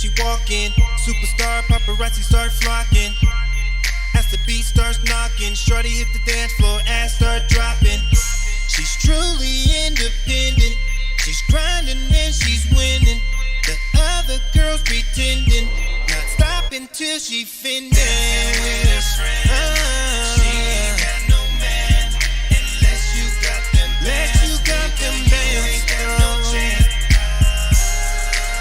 she walking. Superstar paparazzi start flocking. As the beat starts knocking, shorty hit the dance floor, ass start dropping. She's truly independent. She's grinding and she's winning. The other girls pretending, not stopping till she finished. She ain't got no man unless you got them bands. You ain't got no chance.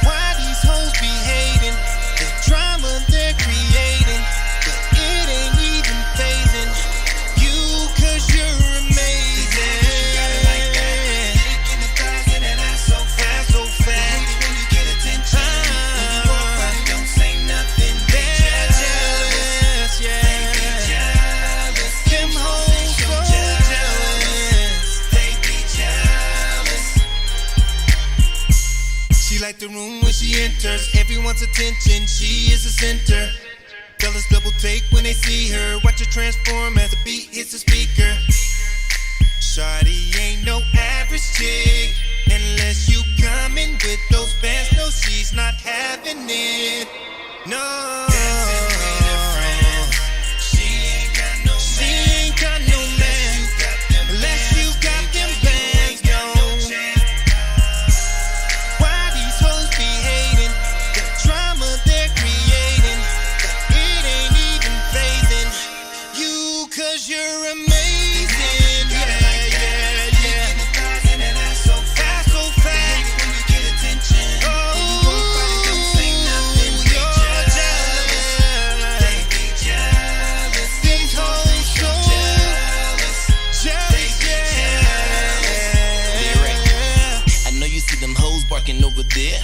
Why these hoes be hating the drama they're creating? But it ain't even phasing you, 'cause you're amazing. Like the room when she enters, everyone's attention, she is the center. Fellas double take when they see her, watch her transform as the beat hits the speaker. Shawty ain't no average chick, unless you coming with those bands, no she's not having it, no. She ain't got no man, unless you got them bands, no. You're amazing, yeah. So fast, when you get attention. Oh, don't say nothing, you're jealous. They be jealous. These hoes so jealous, yeah. I know you see them hoes barking over there,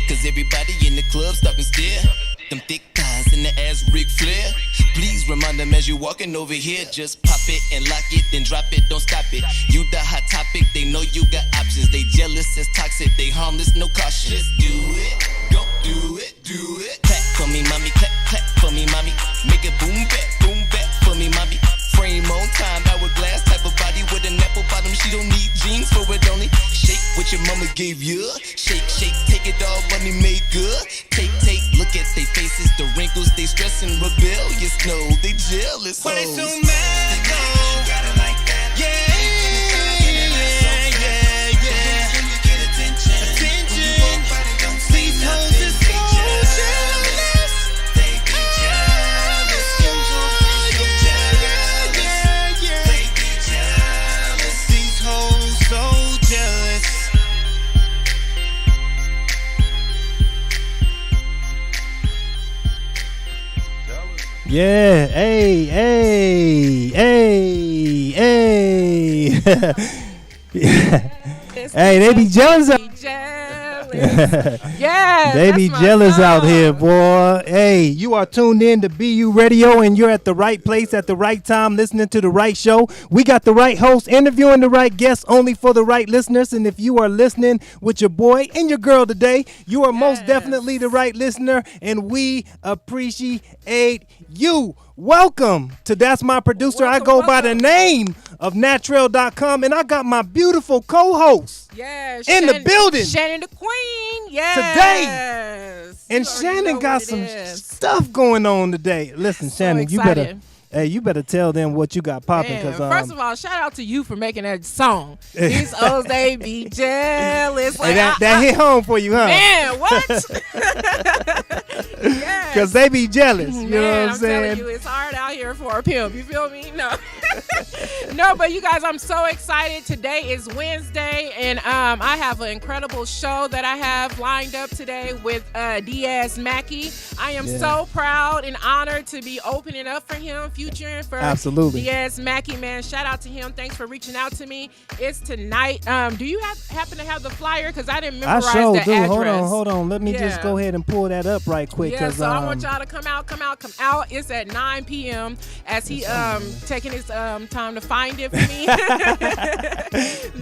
'cause everybody in the club stop and stare. Them thick thighs in the ass, Ric Flair. Please remind them as you walking over here. Just pop it and lock it, then drop it, don't stop it. You the hot topic, they know you got options. They jealous, it's toxic, they harmless, no caution. Just do it, go do it, do it. Clap for me, mommy, clap, clap for me, mommy. Make it boom back for me, mommy. Frame on time, hourglass type of body with an apple bottom. She don't need jeans for it, only shake what your mama gave you. Shake, take it all, money made good. Take, look at they faces, the wrinkles, they stressing, rebellious, no, they jealous. Why they so mad, though? Got it like that. Yeah. When you get attention. These hoes is so jealous. They be jealous. They be jealous. These hoes so jealous. Yeah, hey. Hey, they be jealous. Yeah, they be jealous out here, boy. Hey, you are tuned in to BU Radio, and you're at the right place at the right time, listening to the right show. We got the right host, interviewing the right guests, only for the right listeners. And if you are listening with your boy and your girl today, you are most definitely the right listener, and we appreciate you. Welcome to That's My Producer. I go by the name of Naturel.com, and I got my beautiful co-host in the building. Shannon the Queen, today. And Shannon got some stuff going on today. Listen, Shannon, excited. you better tell them what you got popping. First of all, shout out to you for making that song. These O's, they be jealous. Like, that hit home for you, huh? Man, what? Because they be jealous. You know what I'm saying? Telling you, it's hard out here for a pimp. You feel me? No. No, but you guys, I'm so excited. Today is Wednesday, and I have an incredible show that I have lined up today with Diaz Mackey. I am so proud and honored to be opening up for him, featuring for Diaz Mackey, man. Shout out to him. Thanks for reaching out to me. It's tonight. Do you happen to have the flyer? Because I didn't memorize the address. Hold on. Let me just go ahead and pull that up right quick. So I want y'all to come out. It's at 9 p.m. as he taking his time to find it for me.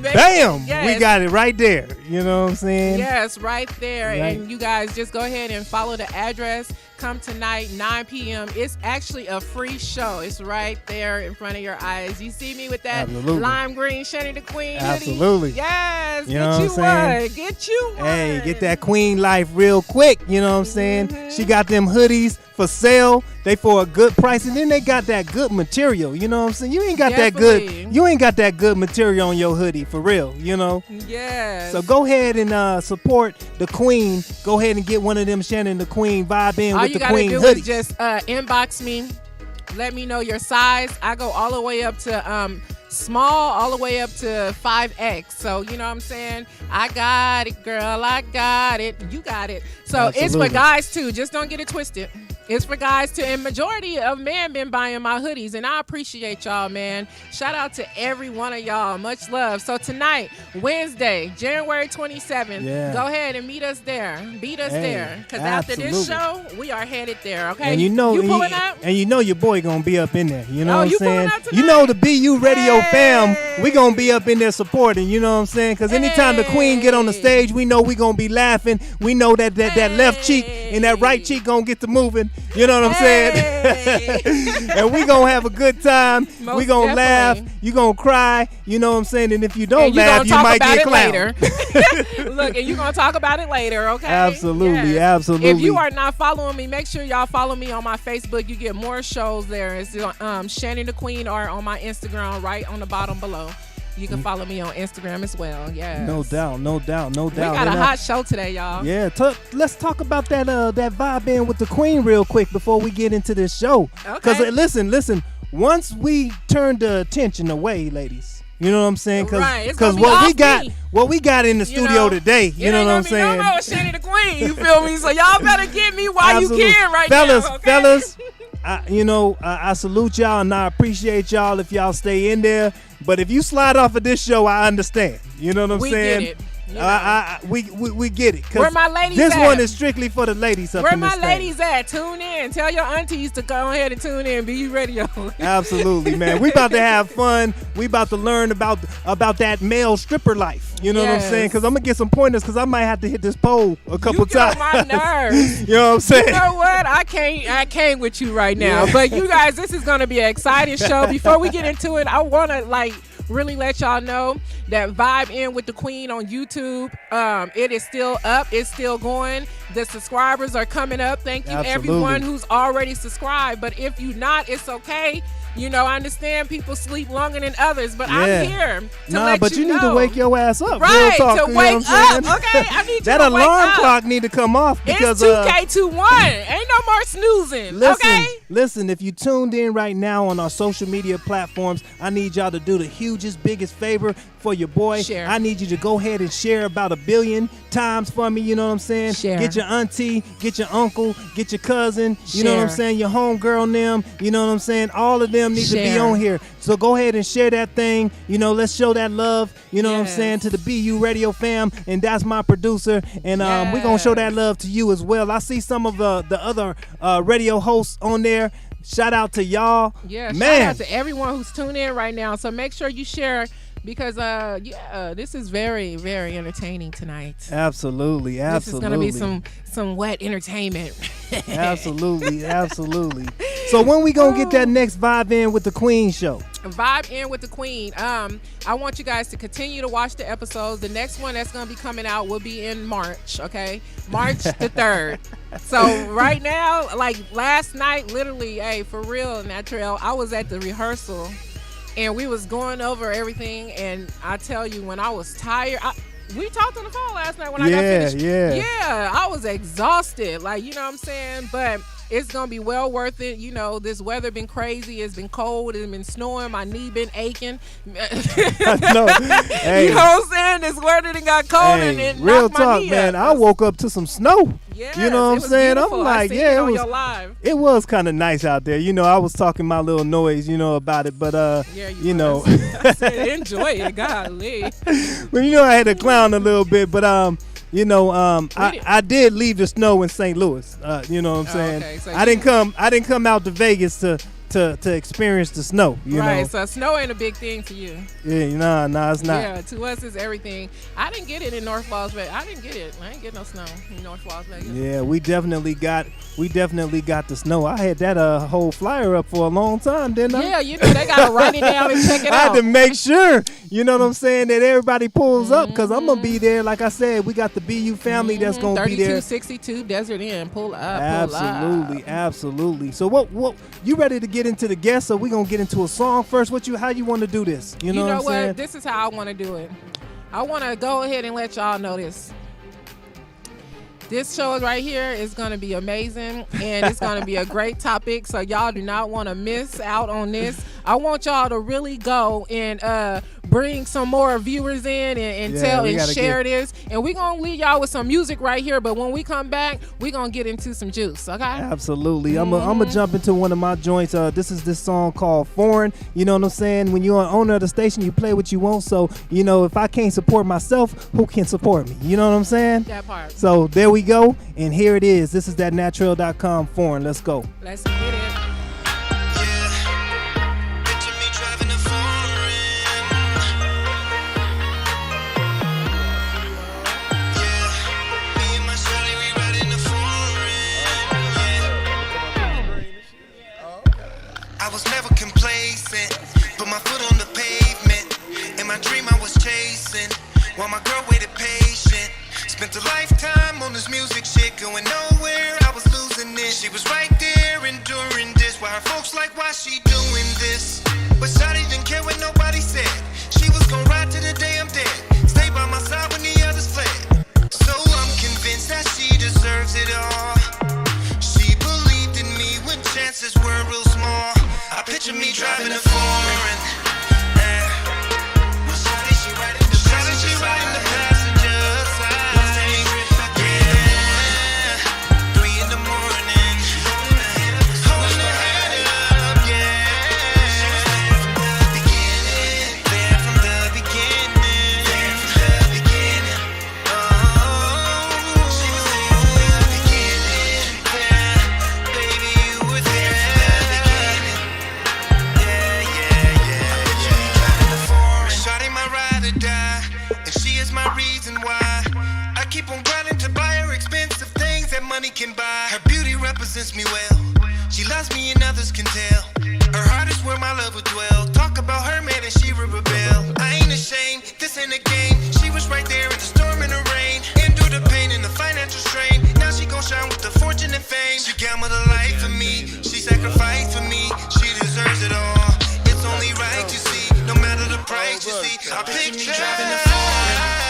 Bam! Yes. We got it right there. You know what I'm saying? Yes, right there. Right. And you guys just go ahead and follow the address. Come tonight, 9 p.m. It's actually a free show. It's right there in front of your eyes. You see me with that Absolutely. lime green Shannon the Queen hoodie? Absolutely. Yes. You know Get what you I'm saying? one. Get you one. Hey, get that queen life real quick. You know what I'm saying? Mm-hmm. She got them hoodies for sale. They for a good price, and then they got that good material. You know what I'm saying? You ain't got that Definitely. good. You ain't got that good material on your hoodie for real. You know. Yes. So go ahead and support the queen. Go ahead and get one of them Shannon the Queen vibe in All with you the gotta queen do hoodie. is just inbox me. Let me know your size. I go all the way up to small, all the way up to 5X. So you know what I'm saying? I got it, girl. I got it. You got it. So it's Absolutely. for guys too. Just don't get it twisted. It's for guys too. And majority of men been buying my hoodies, and I appreciate y'all, man. Shout out to every one of y'all. Much love. So tonight, Wednesday, January 27th, Yeah. go ahead and meet us there. Beat us Hey, there. Because after this absolutely. show, we are headed there, okay? And you know, you pulling up? and you know your boy gonna be up in there. You know Oh, what I'm you pulling saying? up tonight? You know the BU Radio Hey. fam, we gonna be up in there supporting. You know what I'm saying? Because anytime the queen get on the Hey. stage, we know we gonna be laughing. We know that left cheek and that right cheek gonna get to moving. You know what I'm saying? Hey. And we gonna have a good time. Most we gonna laugh. definitely. You gonna cry. You know what I'm saying? And if you don't And you laugh, gonna you talk might about get it clowned. later. Look, and you're going to talk about it later, okay? Absolutely, Yes. absolutely. If you are not following me, make sure y'all follow me on my Facebook. You get more shows there. It's Shannon the Queen, or on my Instagram right on the bottom below. You can follow me on Instagram as well. Yes. No doubt, no doubt, no We doubt. got a And, hot show today, y'all. Yeah, let's talk about that vibe in with the queen real quick before we get into this show. Because Okay. listen, once we turn the attention away, ladies, you know what I'm saying? Right, it's gonna be what off we got in the You studio know, today, you know what I'm saying? It ain't gonna be no more Shannon the Queen. You feel me? So y'all better get me while Absolutely. you can right fellas, now, okay? Fellas, I salute y'all and I appreciate y'all if y'all stay in there. But if you slide off of this show, I understand. You know what I'm We saying? get it. You know. We get it. 'Cause Where my ladies this at? one is strictly for the ladies up Where in this my thing. ladies at? Tune in. Tell your aunties to go ahead and tune in. BU Radio. Absolutely, man. We about to have fun. We about to learn about that male stripper life. You know what I'm Yes. saying? Because I'm gonna get some pointers. Because I might have to hit this pole a couple You get times. on my nerves. You know what I'm saying? You know what? I can't with you right now. Yeah. But you guys, this is gonna be an exciting show. Before we get into it, I wanna really let y'all know that Vibe In with the Queen on YouTube. It is still up. It's still going. The subscribers are coming up. Thank you Absolutely. everyone who's already subscribed. But if you not, it's okay. You know, I understand people sleep longer than others, but Yeah. I'm here to let but you need to know. wake your ass up. Right, Real talk, to you know wake what I'm saying? up, okay? I need you that to wake alarm up. clock need to come off because It's 2K21. Ain't no more snoozing. Okay? Listen, if you tuned in right now on our social media platforms, I need y'all to do the hugest, biggest favor for your boy. Share. I need you to go ahead and share about 1 billion times for me, you know what I'm saying? Share. Get your auntie, get your uncle, get your cousin, you know what I'm Share. saying? Your homegirl and them, you know what I'm saying? All of them need to be Share. on here. So go ahead and share that thing. You know, let's show that love, you know what I'm Yes. saying, to the BU Radio fam. And that's my producer. And we're going to show that love to you as well. I see some of the other radio hosts on there. Shout out to y'all. Yeah, man. shout out to everyone who's tuned in right now. So make sure you share because this is very, very entertaining tonight. Absolutely, This is gonna be some wet entertainment. absolutely. So when we gonna get that next Vibe In with the Queen show? Vibe In with the Queen. I want you guys to continue to watch the episodes. The next one that's gonna be coming out will be in March, okay? March the 3rd. So right now, like last night, literally, hey, for real, Natrell, I was at the rehearsal and we was going over everything, and I tell you, when I was tired, we talked on the phone last night when I got finished. Yeah, I was exhausted, like, you know what I'm saying? But it's gonna be well worth it. You know, this weather been crazy. It's been cold. It's been snowing. My knee been aching. No, You know what I'm saying? This weather done got cold and it real knocked my talk, knee man. up. I woke up to some snow. Yes, you know what it I'm was saying? beautiful. I'm like, I seen yeah, it it on was. your live. It was kind of nice out there. You know, I was talking my little noise, you know, about it, but Yeah, you know, I said, enjoy it, golly. well, you know, I had to clown a little bit, but you know, I did leave the snow in St. Louis. You know what I'm saying? Okay, so I didn't come out to Vegas to to experience the snow. You right. know? So snow ain't a big thing to you. Yeah, nah, it's not. Yeah, to us it's everything. I didn't get it in North Las Vegas. I didn't get no snow in North Las Vegas. Yeah, we definitely got the snow. I had that whole flyer up for a long time, didn't I? Yeah, you know they gotta write it down and check it I out. had to make sure, you know what I'm saying, that everybody pulls up, because I'm gonna be there. Like I said, we got the BU family that's gonna be there. 3262 Desert Inn. Pull up. Absolutely. So what you ready to get into the guests, or we gonna get into a song first? How you want to do this? You know what I'm saying? This is how I want to do it. I want to go ahead and let y'all know this. This show right here is going to be amazing, and it's going to be a great topic, so y'all do not want to miss out on this. I want y'all to really go and bring some more viewers in and tell and share this. And we're going to leave y'all with some music right here, but when we come back, we're going to get into some juice, okay? Absolutely. I'm going to jump into one of my joints. This is this song called Foreign. You know what I'm saying? When you're an owner of the station, you play what you want. So, you know, if I can't support myself, who can support me? You know what I'm saying? That part. So there we go. And here it is. This is that Naturel.com Foreign. Let's go. Let's get it. I was never complacent, put my foot on the pavement. In my dream I was chasing, while my girl waited patient. Spent a lifetime on this music shit, going nowhere, I was losing it. She was right there enduring this, while her folks like, why she doing this? But Shawty didn't care what nobody said. She was gonna ride to the day I'm dead, stay by my side when the others fled. So I'm convinced that she deserves it all. She believed in me when chances were real small. I picture me driving a foreign. Shawty, she riding the passenger side. Yeah, 3 in the morning, holding her head up. Yeah, there from the beginning. Oh, she was there from the beginning. Yeah, baby, you were there from the beginning. Shawty my ride or die, and she is my reason why I keep on grinding to buy her expensive things that money can buy. Her beauty represents me well. She loves me and others can tell. Her heart is where my love would dwell. Talk about her man and she would rebel. I ain't ashamed, this ain't a game. She was right there in the storm and the rain. Endure the pain and the financial strain. Now she gon' shine with the fortune and fame. She gambled her life for me, she sacrificed for me. She deserves it all. It's only right, you see, no matter the price, you see. I picture me driving the foreign.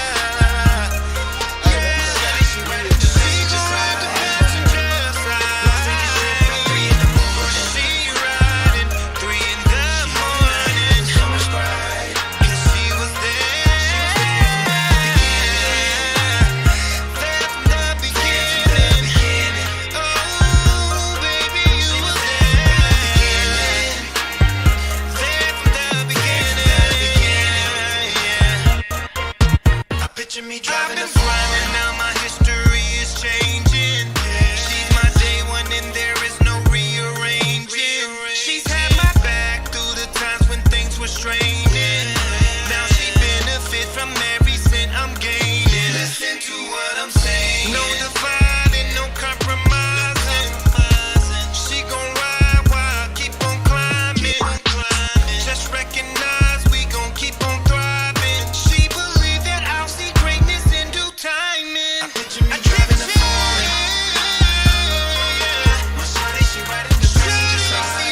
Me driving the front, now my history is changing. She's my day one and there is no rearranging. She's had my back through the times when things were straining. Now she benefits from every cent I'm gaining. Listen to what I'm saying. No dividing, no compromising. She gon' ride while I keep on climbing. Just recognize we gon' keep on thriving. She believed that I'll see greatness in due timing. I picture me driving a foreign. My shawty, she riding the passenger side.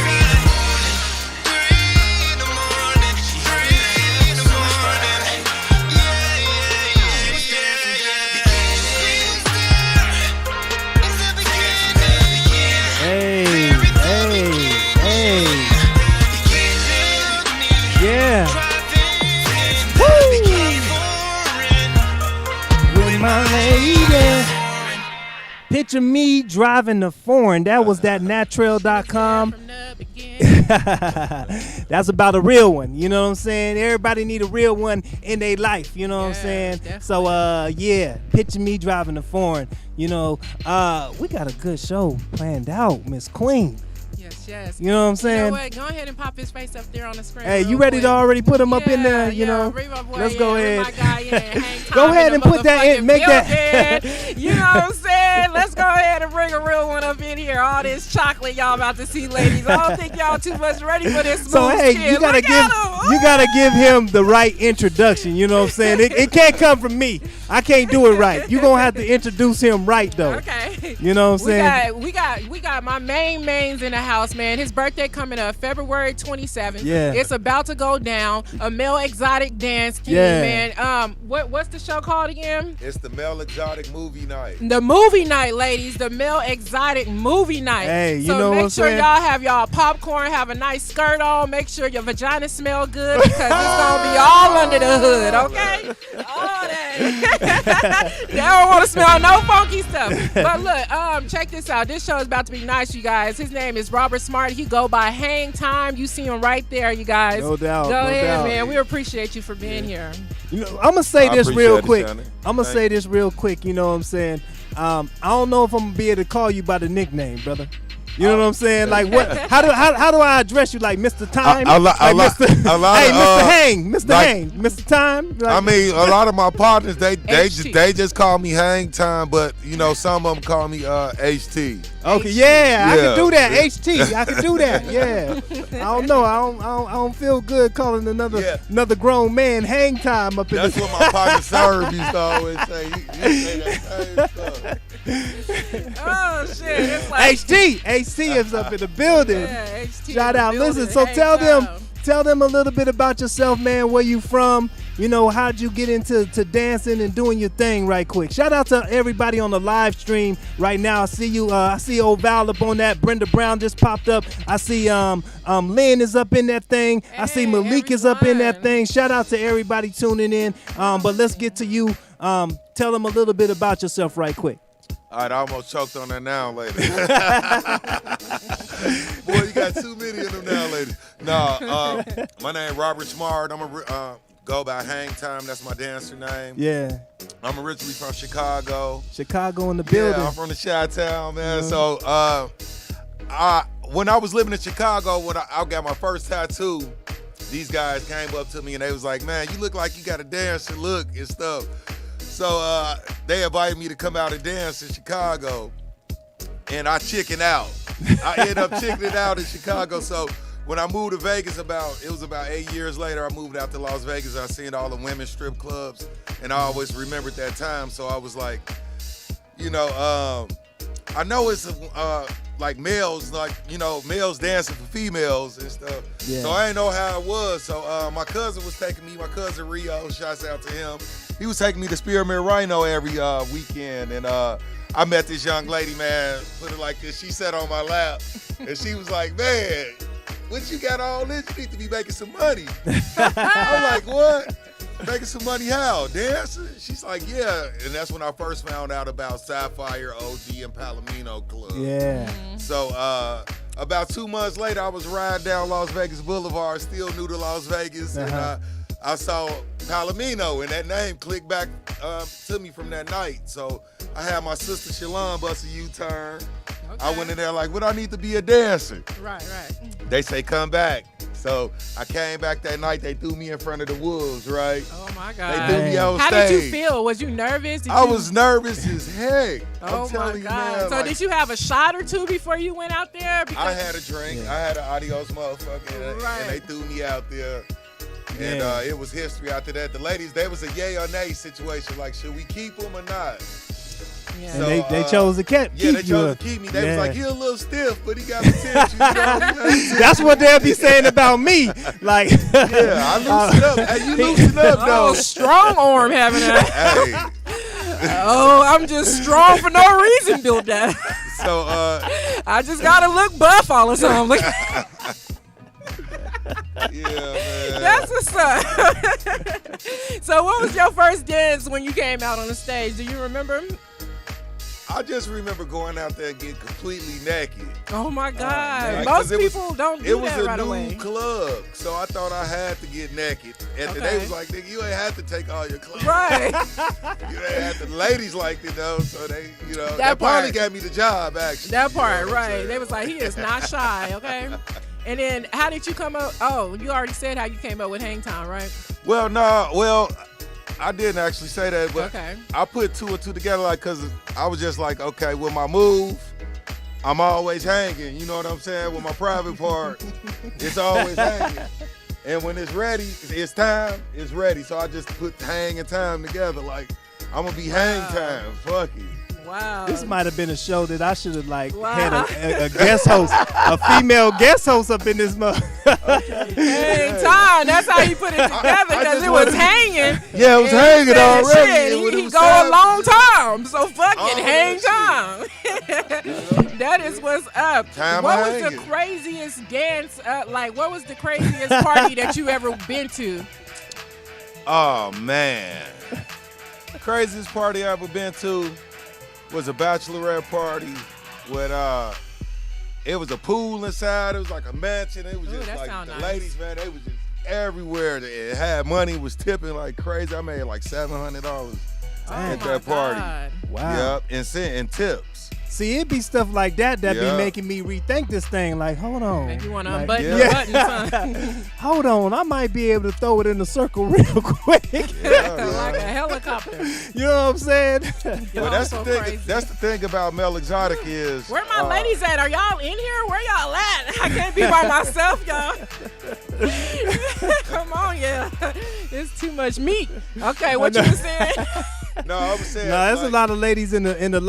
3 in the morning, 3 in the morning. Yeah, she was there from the beginning. In the beginning. Hey. Yeah. With my lady. Picture me driving the foreign. That was that naturel.com. From the beginning. That's about a real one. You know what I'm saying? Everybody need a real one in their life. You know what I'm Yeah, saying? definitely. So, yeah, picture me driving the foreign. You know, we got a good show planned out, Miss Queen. Yes. You know what I'm You saying? know what? Go ahead and pop his face up there on the screen. Hey, real you ready quick. to already put him up in there? You know, bring my boy let's in, go bring ahead. my guy in, hang Go time ahead in and the put that in, motherfucking make that- building. You know what I'm saying? Let's go ahead and bring a real one up in here. All this chocolate y'all about to see, ladies. I don't think y'all too much ready for this. So smooth hey, kid. you gotta Look at him. you gotta give him the right introduction. You know what I'm saying? It can't come from me. I can't do it right. You gonna have to introduce him right though. Okay. You know what I'm saying? We got my mains in the house, man. His birthday coming up February 27th. Yeah. It's about to go down. A male exotic dance team, Yeah. man. What's the show called again? It's the Male Exotic Movie Night. The movie night, ladies. The male exotic movie night. Hey, you so know make what I'm sure saying? y'all have y'all popcorn, have a nice skirt on. Make sure your vagina smell good because it's gonna be all under the hood, okay? All that. They don't want to smell no funky stuff. But look, check this out. This show is about to be nice, you guys. His name is Robert Smart. He go by Hang Time. You see him right there, you guys. No doubt, Go no ahead, doubt. man. We appreciate you for being here. You know, I'm gonna say I this real appreciate it, quick. Shannon. I'm gonna Thank say you. this real quick. You know what I'm saying? I don't know if I'm gonna be able to call you by the nickname, brother. You know what I'm saying? Like what? How do I address you? Like Mr. Time? A lot- Like a lot- Mr. a lot hey, of, Mr. Hang, Mr. like- Hang, Mr. Time. Like, I mean, a lot of my partners, they HT. just call me Hang Time, but you know, some of them call me HT. okay, yeah, I Yeah. can do that. HT, I can do that. Yeah. I don't know. I don't feel good calling another grown man Hang Time up in That's the. what my partner Serve used to always say. He say that same stuff. Oh shit! It's like HT is up in the building. Yeah, HT Shout in the out. building. Listen, so Hang tell Time. them a little bit about yourself, man. Where you from? You know, how'd you get into dancing and doing your thing right quick? Shout out to everybody on the live stream right now. I see you. I see old Val up on that. Brenda Brown just popped up. I see Lynn is up in that thing. I see Hey, Malik is up in that everyone. thing. Shout out to everybody tuning in. But let's get to you. Tell them a little bit about yourself right quick. All right, I almost choked on that now, lady. Boy, you got too many of them now, lady. No, my name Robert Smart. I'm go by Hang Time. That's my dancer name. Yeah, I'm originally from Chicago. Chicago in the building. Yeah, I'm from the Chi-Town, man. So, when I was living in Chicago, when I got my first tattoo, these guys came up to me and they was like, "Man, you look like you got a dancer look and stuff." So they invited me to come out and dance in Chicago, and I chickened out. I ended up chickening out in Chicago. So when I moved to Vegas, it was about 8 years later, I moved out to Las Vegas. I seen all the women's strip clubs, and I always remembered that time. So I was like, you know, I know it's like males, like, you know, males dancing for females and stuff. Yeah. So I didn't know how it was. So my cousin was taking me, my cousin Rio, shouts out to him. He was taking me to Spearmint Rhino every weekend. And I met this young lady, man, put it like this. She sat on my lap and she was like, "Man, what you got all this? You need to be making some money." I'm like, "What? Making some money how? Dancing?" She's like, "Yeah." And that's when I first found out about Sapphire, OG, and Palomino Club. Yeah. So about 2 months later, I was riding down Las Vegas Boulevard, still new to Las Vegas, and I saw Palomino, and that name clicked back to me from that night. So I had my sister Shalon bust a U-turn. I went in there like, "What I need to be a dancer?" Right. They say, "Come back." So I came back that night. They threw me in front of the wolves, right? Oh my They God. threw me on How stage. did you feel? Was you nervous? I was nervous as heck. Oh I'm telling my you, God. man. So like, did you have a shot or two before you went out there? I had a drink. I had an adios motherfucker, Right. and they threw me out there. And Yeah. it was history after that. The ladies, there was a yay or nay situation. Like, should we keep him or not? Yeah. And So, they chose to keep Yeah, they you. chose to keep me. They Yeah. was like, "He a little stiff, but he got potential." You know what I'm saying? That's what they'll be saying about me. Like, Yeah, I loosen up. Hey, you loosen up, Oh, though. strong arm having that. Hey, Oh, I'm just strong for no reason, Bill Dad. so I just gotta look buff all the time. Like, yeah, man. that's what's up. So what was your first dance when you came out on the stage? Do you remember? I just remember going out there and getting completely naked. Oh my God! Like, Most 'cause it was- people don't do It was that a right new away. club, so I thought I had to get naked. And Okay. they was like, nigga, you ain't have to take all your clothes. Right. You ain't have to. Ladies liked it though, so they, That that probably part. got me the job actually. That You know part, what I'm right? saying? They was like, he is not shy. Okay. And then, how did you come up? Oh, you already said how you came up with Hang Time, right? Well, no, I didn't actually say that, but Okay. I put two and two together, like, cause I was just like, okay, with my move, I'm always hanging. You know what I'm saying? With my private part, it's always hanging. And when it's ready, it's time. It's ready. So I just put hang and time together. Like, I'm gonna be hang time. Fuck it. Wow. This might have been a show that I should have like Wow. had a guest host, a female guest host up in this mug. Hang Time. That's how he put it together I because just it was wanted- hanging. Yeah, it was And hanging he said, already. shit, And when it he was go time- a long time, so fucking Oh, hang that time. That is what's up. Time What of was the hanging. craziest dance? Like, what was the craziest party that you ever been to? Oh man, craziest party I ever been to was a bachelorette party with it was a pool inside. It was like a mansion. It was Ooh, just that like sound the nice. ladies, man. They was just everywhere. It had money. Was tipping like crazy. I made like $700 Oh at my that party. God. Wow. Yep, and tips. See, it be stuff like that be Yeah. making me rethink this thing. Like, hold on. Make you want to Like, unbutton yeah. your buttons, huh? Hold on, I might be able to throw it in the circle real quick. Yeah, like a man. helicopter. You know what I'm saying? But that's so the thing. crazy. That's the thing about Mel Exotic is Where my ladies at? Are y'all in here? Where y'all at? I can't be by myself, y'all. Come on, yeah. It's too much meat. Okay, what you was saying? No, I was saying. No, there's like, a lot of ladies in the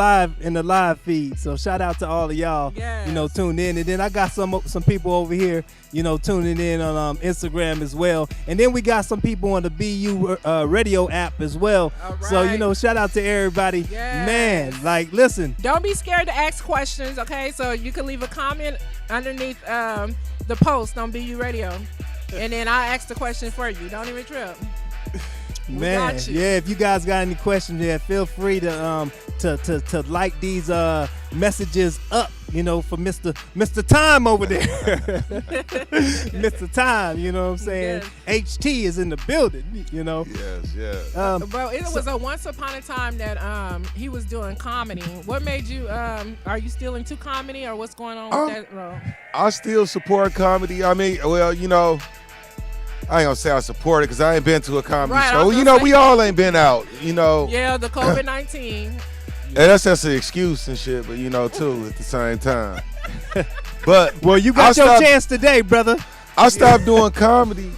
live feed. So shout out to all of y'all. Yes. You know, tuned in, and then I got some people over here. You know, tuning in on Instagram as well, and then we got some people on the BU radio app as well. All So you right. know, shout out to everybody. Yes. Man, like listen. Don't be scared to ask questions, okay? So you can leave a comment underneath the post on BU Radio, and then I'll ask the question for you. Don't even trip. Man, got you. yeah. If you guys got any questions, yeah, feel free to like these messages up. You know, for Mr. Time over there, Mr. Time. You know what I'm saying? HT is in the building. You know. Yes. Bro, it was a once upon a time that he was doing comedy. What made you? Are you still into comedy, or what's going on with that role? I still support comedy. I mean, well, you know, I ain't gonna say I support it because I ain't been to a comedy Right, I show. was You gonna know, say- we all ain't been out. You know, Yeah, the COVID-19. and that's just an excuse and shit. But you know, too, at the same time. But Well, you I got your stopped- chance today, brother. I stopped doing comedy.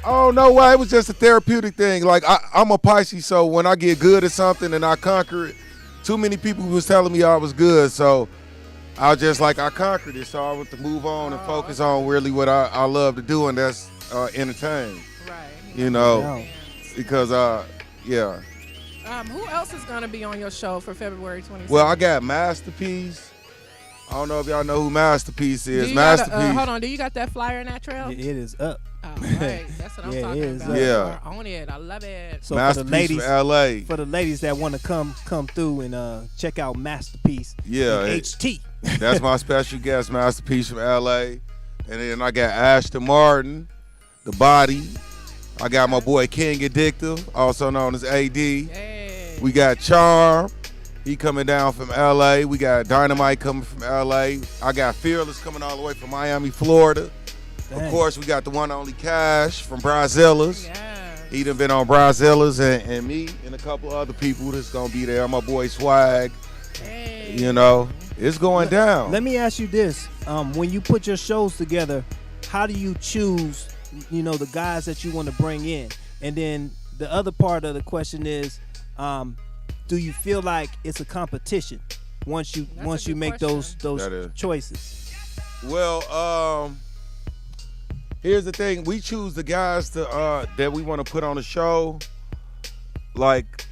Oh no, why? It was just a therapeutic thing. Like I'm a Pisces, so when I get good at something and I conquer it, too many people was telling me I was good, so I was just like I conquered it. So I went to move on and focus on really what I love to do, and that's entertain. Right. You know, Yeah. because yeah. Who else is gonna be on your show for February 26th? Well, I got Masterpiece. I don't know if y'all know who Masterpiece Do is. you got Masterpiece. hold on, do you got that flyer in that trail? It is up. Oh, right. That's what I'm Yeah, it talking is, about. yeah. Own it. I love it. So Masterpiece from LA. for the ladies that want to come through and check out Masterpiece. Yeah, and it- HT. That's my special guest, Masterpiece from LA. And then I got Ashton Martin, The Body. I got my boy King Addictive, also known as AD. Hey. We got Charm. He coming down from LA. We got Dynamite coming from LA. I got Fearless coming all the way from Miami, Florida. Dang. Of course, we got the one and only Cash from Brazillas. Yeah. He done been on Brazillas and me and a couple other people that's gonna be there. My boy Swag. Hey. You know, it's going down. Let me ask you this: when you put your shows together, how do you choose? You know, the guys that you want to bring in, and then the other part of the question is, do you feel like it's a competition once you That's a good make question. those That is. choices? Well, here's the thing: we choose the guys that we want to put on the show. Like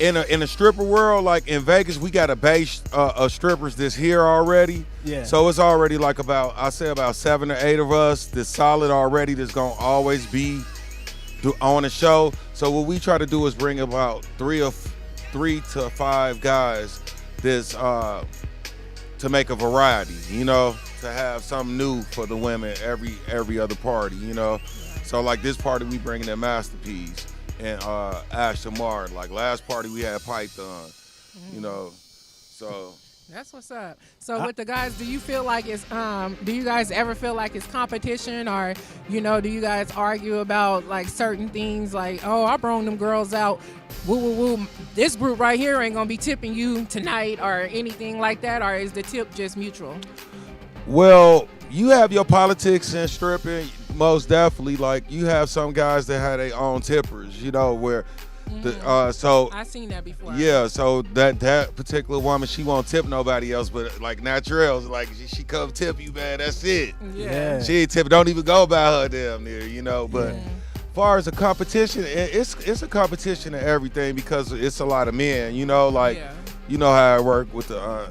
in a stripper world, like in Vegas, we got a base of strippers that's here already. Yeah. So it's already like about 7 or 8 of us that's solid already. That's gonna always be on the show. So what we try to do is bring about 3 or 3 to 5 guys that's to make a variety, you know, to have something new for the women every other party, you know. So like this party we bringing in Masterpiece and Ashton Martin. Like last party we had Python, you know. So that's what's up. So with the guys, do you feel like it's do you guys ever feel like it's competition, or do you guys argue about like certain things, like, oh, I brought them girls out, woo woo woo, this group right here ain't gonna be tipping you tonight or anything like that, or is the tip just mutual? well, you have your politics and stripping, most definitely. Like you have some guys that have their own tippers, you know, where so I seen that before. yeah, so that particular woman, she won't tip nobody else, but like Naturel's, like she come tip you, man. That's it. Yeah. She ain't tip. Don't even go by her damn near, you know. But as far as a competition, it's a competition in everything because it's a lot of men, you know. Like you know how it work with the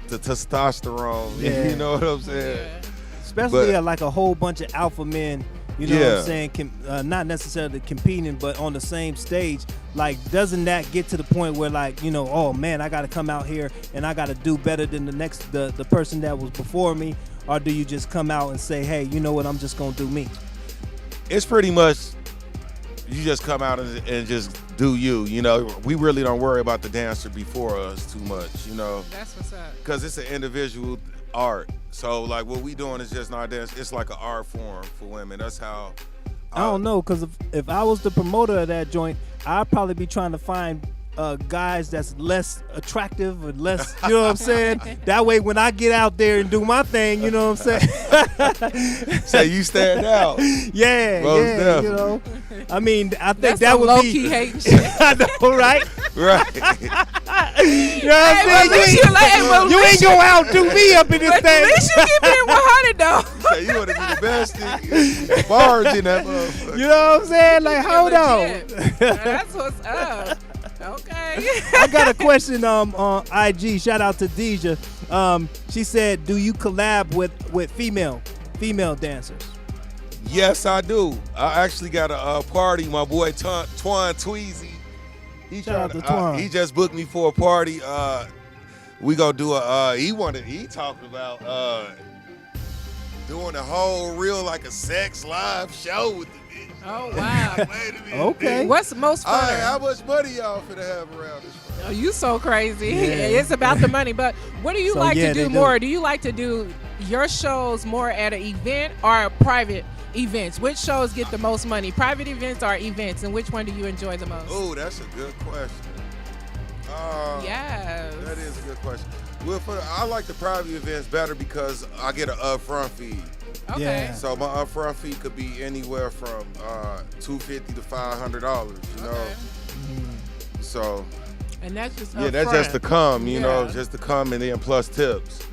testosterone. Yeah. You know what I'm saying? Yeah. Especially But- like a whole bunch of alpha men, you know what I'm saying, not necessarily competing, but on the same stage. Like, doesn't that get to the point where, like, oh man, I got to come out here and I got to do better than the person that was before me? Or do you just come out and say, hey, you know what, I'm just going to do me? It's pretty much you just come out and just do you. You know, we really don't worry about the dancer before us too much, you know. That's what's up. Because it's an individual art. So, like, what we doing is just not dance. It's like an art form for women. That's how. I don't know, because if I was the promoter of that joint, I'd probably be trying to find guys that's less attractive and less, you know what I'm saying? That way, when I get out there and do my thing, you know what I'm saying? Say you stand out. Yeah, Most yeah, definitely. you know. I mean, I think That's that some would low-key be. hating shit. I know, right? Right. You know what I'm Well, at least saying? You ain't gonna outdo me up in this But thing. at least you keep it 100 though. Say you want to be the best nigga. Barge in that motherfucker. You know what I'm saying? Like, hold on. Legit. That's what's up. Okay. I got a question on IG. Shout out to Deja. She said, "Do you collab with female dancers?" Yes, I do. I actually got a party. My boy Twan Tweezy. Shout out to Twan. He just booked me for a party. We gonna do he talked about doing a whole real like a sex live show with the bitch. Oh wow. Wait a minute. Okay. What's most All right, fun? how much money y'all finna have around this? Oh, you so crazy. Yeah. It's about the money. But what do you So, like yeah, to do they do. more? Do you like to do your shows more at an event or private events? Which shows get the most money? Private events or events? And which one do you enjoy the most? Oh, that's a good question. Yes. That is a good question. Well, I like the private events better because I get an upfront fee. Okay. Yeah. So my upfront fee could be anywhere from $250 to $500. You know. Okay. So And that's just yeah, that's just to come. You know, Yeah. just to come and then plus tips.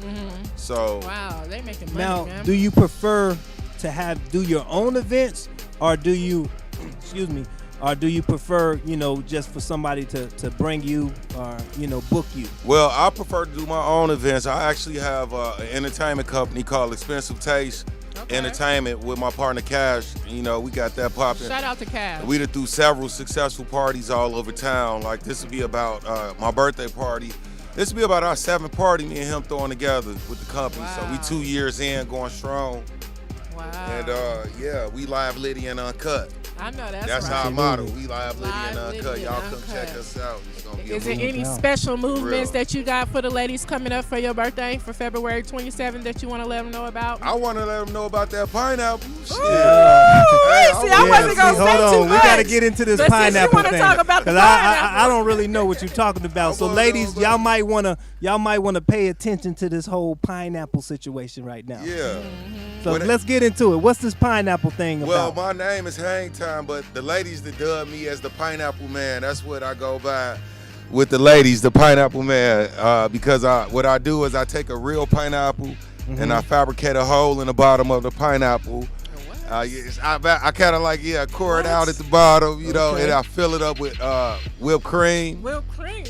So Wow, they making money, Now, man. do you prefer to do your own events, or do you, or do you prefer, just for somebody to bring you or, book you? well, I prefer to do my own events. I actually have an entertainment company called Expensive Taste Okay. Entertainment with my partner Cash. You know, we got that popping. Shout out to Cav. We done threw several successful parties all over town. Like this would be about my birthday party. This would be about our 7th party, me and him throwing together with the company. So we Wow. 2 years in, going strong. Wow. And yeah, we live, litty, and uncut. I know that's That's right. our motto. We live, litty, and Live, uncut. litty, Y'all and come check uncut. us out. It's gonna be a Is there movie. any out. special movements Real. that you got for the ladies coming up for your birthday for February 27th that you want to let them know about? I want to let them know about that pineapple. Shit. Ooh, Hey, see, I I wanna- wasn't gonna hold say on. too We much. got to get into this But since you pineapple wanna thing. talk about the 'Cause pineapple. I don't really know what you're talking about. So, wanna know ladies, about- y'all might wanna pay attention to this whole pineapple situation right now. Yeah. So What- let's get into it. What's this pineapple thing Well, about? my name is Hang Time, but the ladies that dub me as the Pineapple Man, that's what I go by with the ladies, the Pineapple Man, because what I do is I take a real pineapple and I fabricate a hole in the bottom of the pineapple. I kind of like, core it out at the bottom, you know, Okay. and I fill it up with whipped cream, Whipped cream.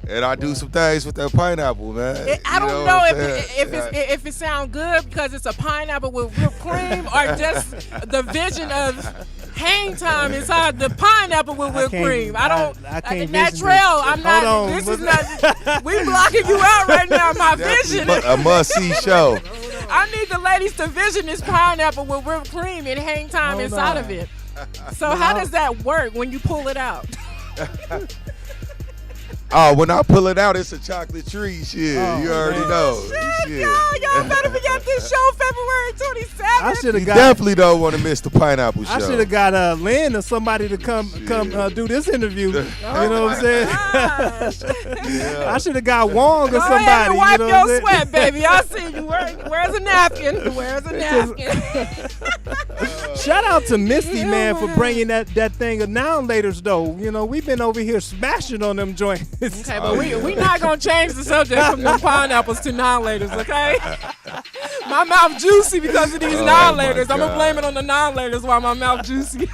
and I do some things with that pineapple, man. I You don't what know I'm if saying? if it sounds good because it's a pineapple with whipped cream or just the vision of hang time inside the pineapple with whipped cream. I can't that vision trail. this. I'm not. Hold on. This is not. We blocking you out right now. My vision. A must-see show. I need the ladies to vision this pineapple with whipped cream and hang time Hold inside on. of it. So how does that work when you pull it out? Oh, when I pull it out, it's a chocolate tree. Shit, Oh, you already man. know. Shit, Shit. y'all better be at this show February 27th. I should have You got. definitely don't want to miss the pineapple show. I should have got Lynn or somebody to come do this interview. You know what I'm saying? I should have got Wong or Go somebody. ahead and wipe you know your what I'm sweat, baby. I see you. Where's a napkin? Where's a napkin? saying? Shout out to Misty, man, for bringing that thing of now and laters though. You know, we've been over here smashing on them joints. Okay, but we not gonna change the subject from the pineapples to non-laters, okay? My mouth juicy because of these non-laters. I'm gonna God. blame it on the non-laters while my mouth juicy.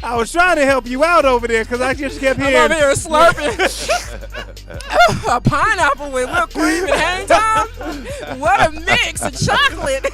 I was trying to help you out over there because I just kept I'm hearing. over here slurping a pineapple with whipped cream and hang time. What a mix of chocolate.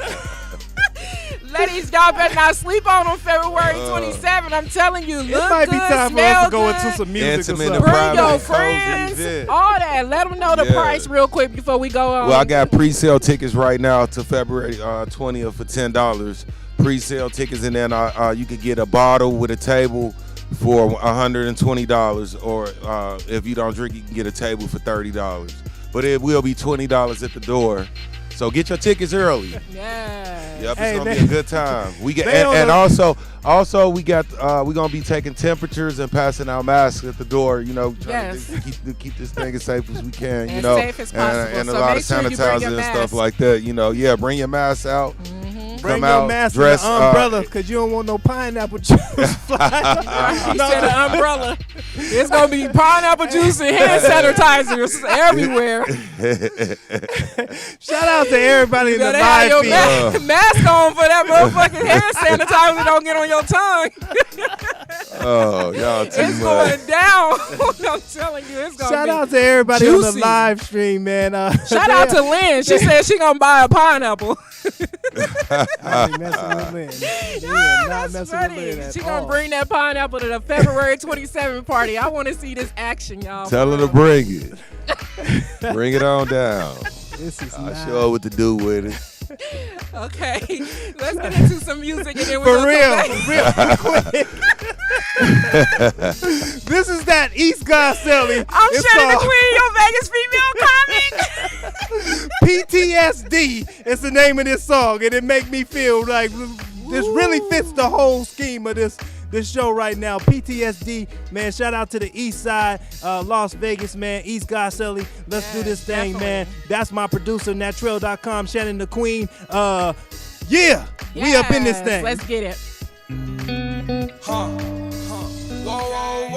Ladies, y'all better not sleep on February 27th. I'm telling you, It look might good, be time for smell us to go good. into some music or Intimate something. and Bring private your and cozy friends, event. all that. Let them know the Yeah. price real quick before we go on. Well, I got pre-sale tickets right now to February 20th for $10. Pre-sale tickets, and then you could get a bottle with a table for $120, or if you don't drink, you can get a table for $30. But it will be $20 at the door. So get your tickets early. Yeah. Yep, it's Hey, gonna man. be a good time. We get They and don't know- also we got we're gonna be taking temperatures and passing out masks at the door. You know, trying Yes. to keep this thing as safe as we can. You As know, safe as possible. and a So lot make of sure you bring sanitizer your and mask. stuff like that. You know, yeah, bring your mask out. Bring Come your out, mask dress, and an umbrella because you don't want no pineapple juice flying. He said an umbrella. It's gonna be pineapple juice and hand sanitizers everywhere. Shout out to everybody in the Better have your live feed. mask on for that motherfucking hand sanitizer don't get on your tongue. Oh, y'all too It's much. going down. I'm telling you, it's gonna Shout be. out to everybody on juicy. the live stream, man. Shout out to Lynn. She said she gonna buy a pineapple. I ain't messing with Lynn. Yeah, not That's messing with funny. Lynn at She all. gonna bring that pineapple to the February 27th party. I want to see this action, y'all. Tell her to bring it. Bring it on down. This is I'll not show her what to do with it. Okay, let's get into some music and then we're for gonna real, come back. real quick. This is that East Goselli. I'm It's Shannon called the Queen, your Vegas female comic. PTSD. It's the name of this song, and it make me feel like this really fits the whole scheme of this show right now. PTSD, man. Shout out to the East Side, Las Vegas, man. East Goselli. Let's do this thing, definitely. man. That's my producer, Natrell.com, Shannon the Queen. Yeah, we up in this Yes, thing. Let's get it. Whoa, whoa,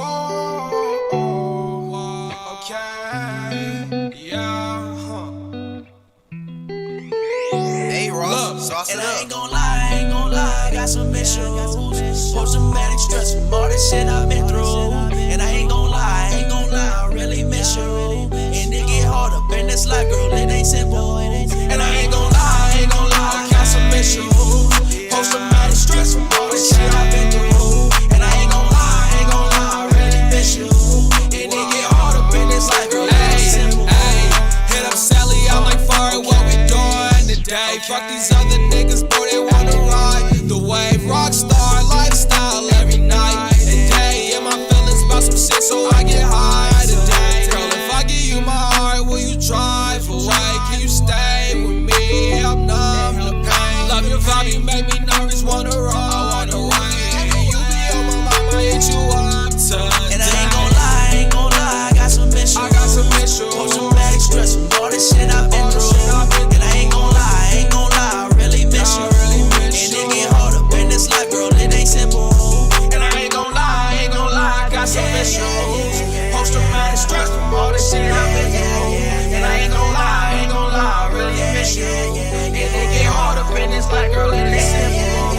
whoa. Okay. Yeah. Hey, Ross, and I ain't gon' lie, I got some issues. Post-traumatic stress from all this shit I've been through. And I ain't gon' lie, I really miss you. And it get hard up in this life, girl, it ain't simple. And I ain't gon' lie, I got some issues. Post-traumatic stress from all this shit I've been through. And I ain't gon' lie, I really miss you. And it get hard up in this life, girl, it ain't simple. Hit up Sally, I'm like, fire, what we doing today? Fuck these other niggas, boy, they wanna ride the wave. Rockstar lifestyle every night and day. And my feelings about some shit, so I get high today. Girl, if I give you my heart, will you drive away? Can you stay with me? I'm numb to pain. Love your vibe, you make me nervous, wanna run away. And you be on my mind, I hit you up today. And I ain't gon' lie, I got some issues. Post-traumatic stress from all this shit I've been through. And I ain't gon' lie, I really miss you. And it get hard up in this life, girl, it ain't simple. And I ain't gon' lie, I got some issues. Post-traumatic stress from all this shit I've been through. And I ain't gon' lie, I really miss you. And it get hard up in this life, girl, it ain't simple.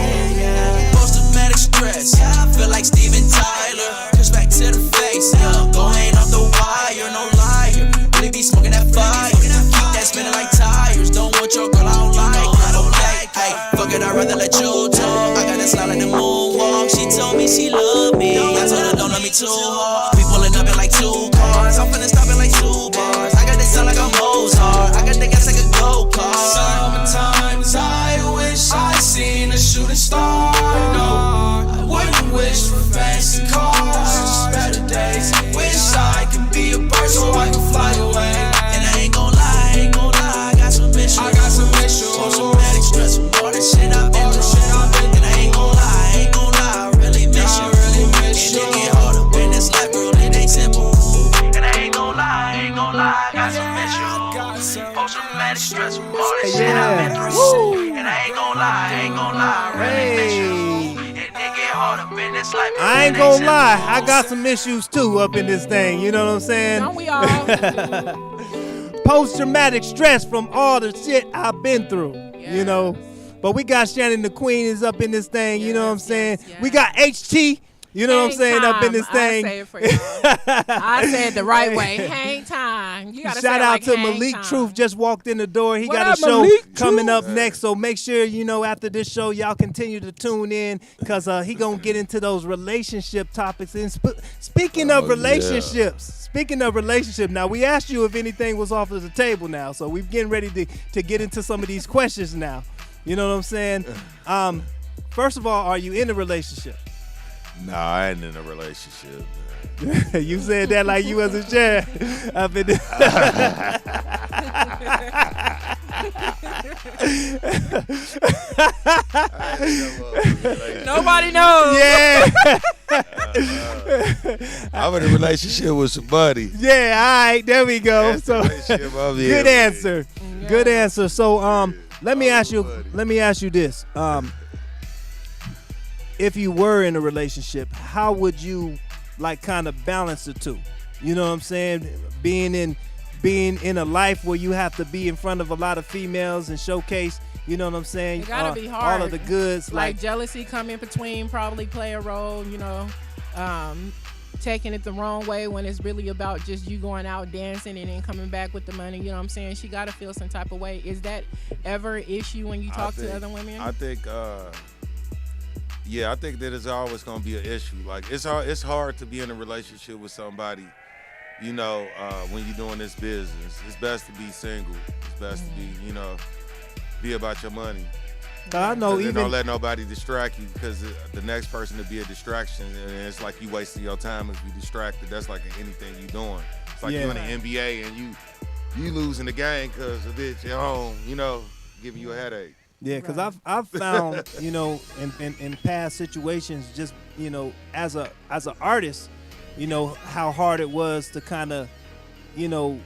Post-traumatic stress, feel like Steven Tyler. Push back to the face, going off the wire, no liar. Really be smoking that fire, keep that spinning like tires. Don't want your girl, I don't like. Hey, fuck it, I'd rather let you talk. I got that slide like the moonwalk. too hard. We pulling up in like 2 cars. I'm finna stop in like 2 bars. I got this sound like I'm Mozart. I got the gas like a go-kart. Sometimes I wish I seen a shooting star. No, I wouldn't wish for fancy cars. Just better days. Wish I could be a bird so I can fly away. And I ain't gon' lie, I got some issues. Post-traumatic stress from all the shit I've been through. And I ain't gon' lie, I really miss you. And it get harder when this life, girl, it ain't simple. And I ain't gon' lie, I got some issues. Post-traumatic stress from all the shit I've been through. And I ain't gon' lie, I really miss you. And it get harder when this life, girl, I ain't gonna lie, I got some issues too up in this thing. You know what I'm saying? Don't we all? Post-traumatic stress from all the shit I've been through, you know. But we got Shannon the Queen is up in this thing, you know what I'm saying? yes. We got HT, you know what I'm saying, up in this thing. I say it for y'all. I said it the right way. Hang time. You gotta Shout say it out like to hang Malik time. Truth, just walked in the door. He What got up, a show Malik coming Truth? up next, so make sure, you know, after this show, y'all continue to tune in because he going to get into those relationship topics. And speaking of relationships, now we asked you if anything was off of the table now, so we're getting ready to get into some of these questions now. You know what I'm saying? First of all, are you in a relationship? Nah, I ain't in a relationship. You said that like you wasn't sure. Up in Nobody knows. Yeah. I'm in a relationship with somebody. Yeah, all right, there we go. That's So the relationship I'm in good with. answer. Good answer. So let me ask you this. If you were in a relationship, how would you like kind of balance the two? You know what I'm saying? Being in a life where you have to be in front of a lot of females and showcase, you know what I'm saying? It gotta be hard. All of the goods, like jealousy come in between, probably play a role, you know. Taking it the wrong way when it's really about just you going out dancing and then coming back with the money, you know what I'm saying? She got to feel some type of way. Is that ever an issue when you talk to other women? I think I think that it's always going to be an issue. Like it's hard to be in a relationship with somebody, you know, when you're doing this business. It's best to be single. It's best to be, you know, be about your money. I know Even even don't let nobody distract you because the next person to be a distraction, and it's like you wasting your time if you distracted. That's like anything you doing. It's like you in the NBA and you losing the game because a bitch at home, you know, giving you a headache. Yeah, because I've found, you know, in past situations, just, you know, as an artist, you know, how hard it was to kind of, you know,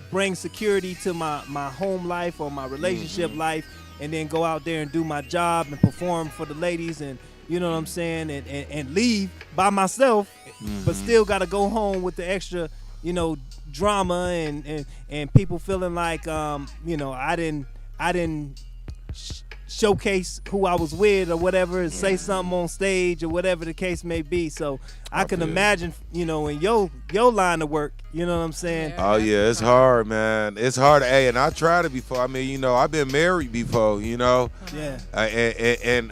bring security to my home life or my relationship life, and then go out there and do my job and perform for the ladies, and you know what I'm saying, and leave by myself, but still got to go home with the extra, you know, drama and people feeling like, you know, I didn't showcase who I was with or whatever, and say something on stage or whatever the case may be. So I can imagine, you know, in your line of work, you know what I'm saying? Oh yeah, it's hard, man. It's hard. Hey, and I tried it before. I mean, you know, I've been married before, you know. Yeah. And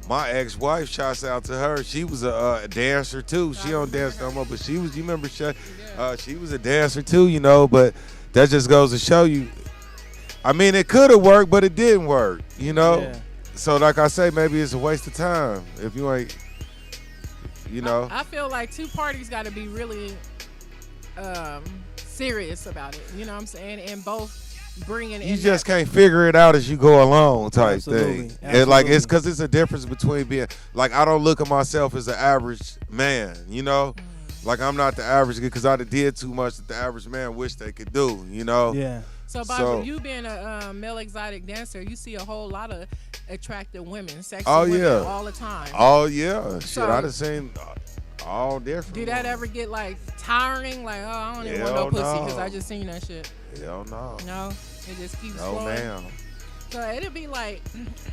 my ex-wife, shouts out to her. She was a dancer too. She don't dance no more, but she was. You remember she was a dancer too, you know. But that just goes to show you. I mean, it could have worked, but it didn't work, you know. Yeah. So, like I say, maybe it's a waste of time if you ain't, you know. I feel like two parties got to be really serious about it. You know what I'm saying? And both bringing in. You just can't figure it out as you go along, type Absolutely. thing. And like it's because it's a difference between being like I don't look at myself as an average man, you know. Like I'm not the average because I did too much that the average man wish they could do, you know. Yeah. So, Bob, you being a male exotic dancer, you see a whole lot of attractive women, sexy women all the time. Oh yeah, shit, So- I done seen all different. Do that ever get like tiring? Like, oh, I don't even want no Hell pussy no. because I just seen that shit. Hell no. No, it just keeps No, flowing. ma'am. So it'd be like,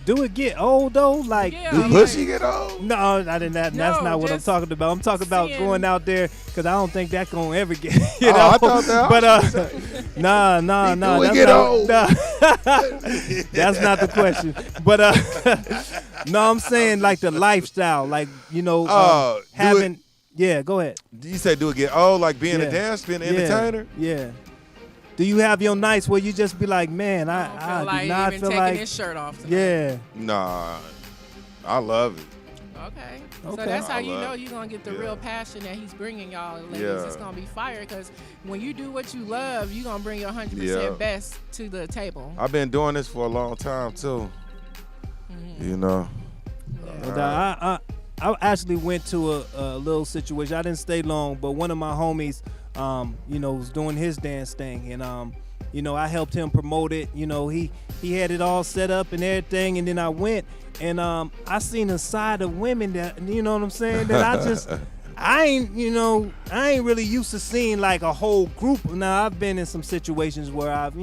Do it get old though? Like, Yeah, Do I'm pussy get old? no, I didn't. That's No, not what I'm just talking about. I'm talking about seeing- going out there because I don't think that's gonna ever get. You Oh, know? I thought that- But nah. Do it That's get not, old? nah. That's not the question. But no, I'm saying like the lifestyle, like you know, Do having. Yeah, go ahead. You say do it get old, like being a dancer, being an entertainer? Yeah. Do you have your nights where you just be like, man, I I don't feel like do not even feel taking like his shirt off tonight. Yeah. Nah, I love it. Okay. So Okay. that's how I you love know it. you're going to get the Yeah. real passion that he's bringing y'all. Ladies, Yeah. it's going to be fire because when you do what you love, you're going to bring your 100% Yeah. best to the table. I've been doing this for a long time too. You know. No doubt. I actually went to a little situation. I didn't stay long, but one of my homies, was doing his dance thing, and I helped him promote it. He had it all set up and everything, and then I went and I seen a side of women that you know what I'm saying that I ain't really used to seeing like a whole group. Now I've been in some situations where I've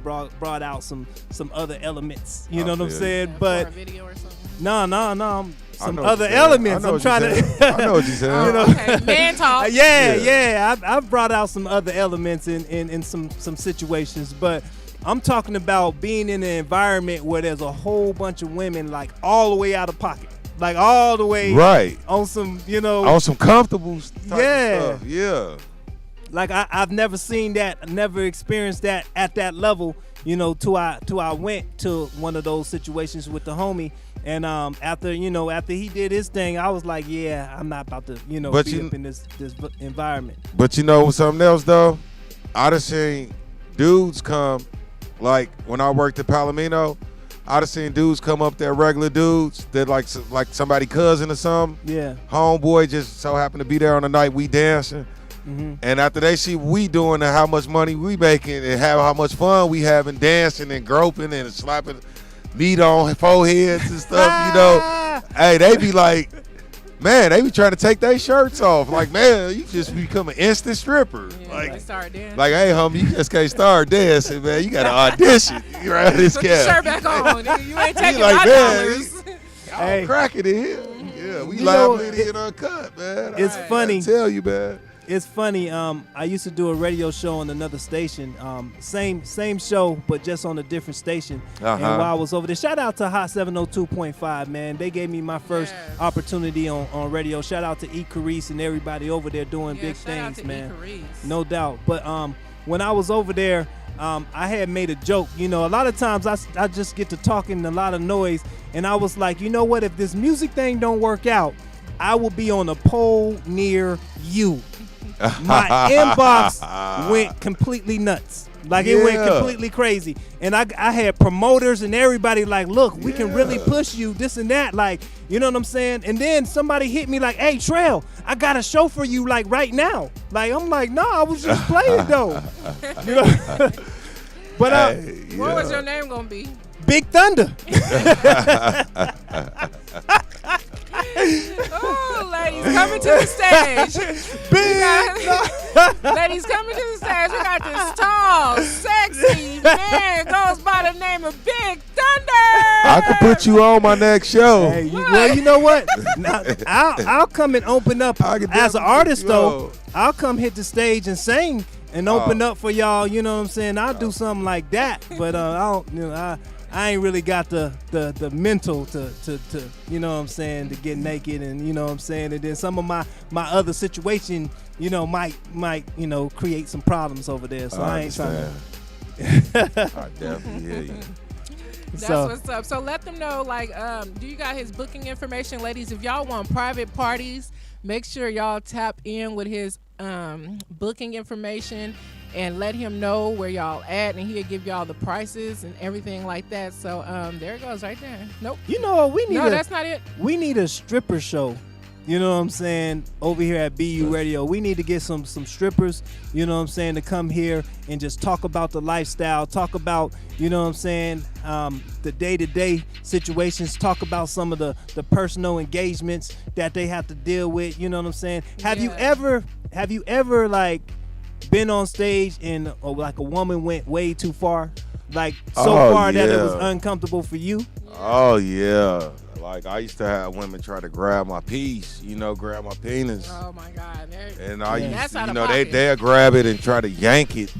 brought out some other elements. You know what I'm saying? Yeah, But for a video or something. no. Some know what other you're saying. elements. I know I'm what trying you're to. saying. I know what you're saying. Okay, man talk. Yeah. I've brought out some other elements in some situations, but I'm talking about being in an environment where there's a whole bunch of women like all the way out of pocket, like all the way Right. on some On some comfortables. Yeah. Stuff. Yeah. like I've never seen that, never experienced that at that level. Till I went to one of those situations with the homie. And after he did his thing, I was like, yeah, I'm not about to, be up in this environment. But you know something else though? I done seen dudes come, like when I worked at Palomino, I done seen dudes come up there, regular dudes that like somebody cousin or something. Yeah. Homeboy just so happened to be there on the night we dancing. Mm-hmm. And after they see we doing and how much money we making and how much fun we having dancing and groping and slapping meat on foreheads and stuff, hey, they be like, man, they be trying to take their shirts off. Like, man, you just become an instant stripper. Yeah, like, they start dancing. like, hey, homie, you just can't start dancing, man. You got to audition. You right this Put your shirt cat. back on. Nigga. You ain't taking like, my man, dollars. Hey. Crack it in here. Yeah, we You live, know, litty, and uncut, man. it's I funny. tell you, man. It's funny. I used to do a radio show on another station. Same show, but just on a different station. And while I was over there, shout out to Hot 702.5, man. They gave me my first opportunity on radio. Shout out to E. Carice and everybody over there doing big shout out things, to man. E. Carice. No doubt. But when I was over there, I had made a joke. A lot of times I just get to talking a lot of noise, and I was like, you know what? If this music thing don't work out, I will be on a pole near you. My inbox went completely nuts. Like it went completely crazy. And I had promoters and everybody like, look, we can really push you, this and that. Like, you know what I'm saying? And then somebody hit me like, hey, Trail, I got a show for you like right now. Like, I'm like, no, I was just playing though. But What was your name going to be? Big Thunder. Oh, ladies, coming to the stage. Ladies, coming to the stage. We got this tall, sexy man goes by the name of Big Thunder. I could put you on my next show. Hey, you know what? Now, I'll come and open up I could as an definitely artist put you though. on. I'll come hit the stage and sing and open up for y'all. You know what I'm saying? I'll do something like that, but I don't. I ain't really got the mental to you know what I'm saying, to get naked, and you know what I'm saying, and then some of my other situation, might create some problems over there. So I ain't trying to. I definitely hear you. That's what's up. So let them know, like, do you got his booking information? Ladies, if y'all want private parties, make sure y'all tap in with his booking information and let him know where y'all at, and he'll give y'all the prices and everything like that. So there it goes right there. Nope. You know what? We need that's not it. We need a stripper show. You know what I'm saying? Over here at BU Radio, we need to get some strippers, you know what I'm saying, to come here and just talk about the lifestyle, talk about, you know what I'm saying, the day-to-day situations, talk about some of the personal engagements that they have to deal with, you know what I'm saying? Have you ever like been on stage and like a woman went way too far? Like far that it was uncomfortable for you? Oh yeah. Like I used to have women try to grab my piece, grab my penis. Oh my God. And I used That's to, they'll grab it and try to yank it.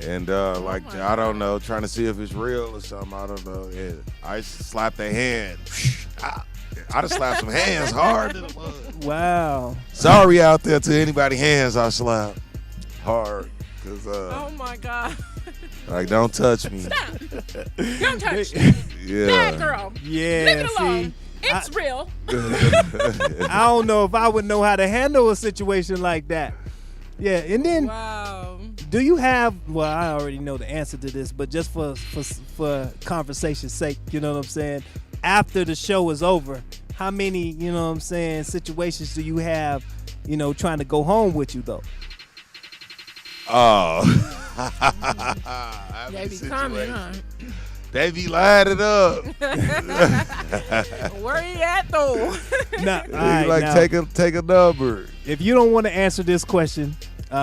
And I don't know, trying to see if it's real or something. I don't know. And I used to slap their hand. I'd have slapped some hands hard to the mud. Wow. Sorry out there to anybody hands I slapped hard. Cause Oh my God. like don't touch me. Stop. Don't touch me. Yeah. Bad girl. Yeah. Leave it alone. See, It's real. I don't know if I would know how to handle a situation like that. Yeah, and then Wow. do you have? Well, I already know the answer to this, but just for conversation's sake, you know what I'm saying? After the show is over, how many, you know what I'm saying, situations do you have, you know, trying to go home with you though? Oh. They be coming, huh? They be lining up. Where you at though? Nah, They all right, like now, take a number. if you don't want to answer this question,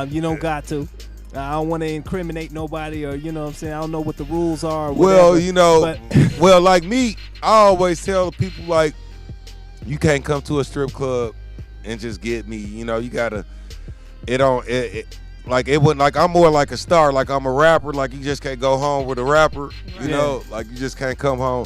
you don't got to. I don't want to incriminate nobody, or you know what I'm saying. I don't know what the rules are. Or Well, whatever, you know, but well, like me, I always tell people like, you can't come to a strip club and just get me. You know, you gotta. Like it wouldn't, like I'm more like a star. Like I'm a rapper. Like you just can't go home with a rapper. You know, like you just can't come home.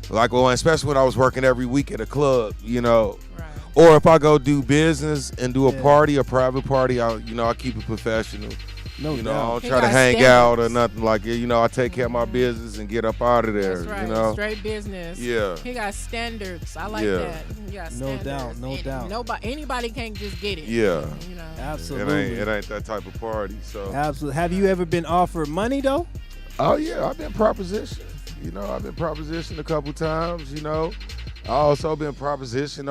Like well, especially when I was working every week at a club. You know. Right. Or if I go do business and do a Yeah. party, a private party, I keep it professional. no You know, I doubt. don't He try to got hang out or standards. nothing like it. You know, I take care of my business and get up out of there. That's right. You know, Straight business. Yeah. He got standards. I like Yeah. that. He got No standards. doubt, no And doubt. Anybody can't just get it. yeah. You know. Absolutely. It ain't that type of party. So, Absolutely. Have you ever been offered money though? oh yeah, I've been propositioned. You know, I've been propositioned a couple times. You know, I also been propositioned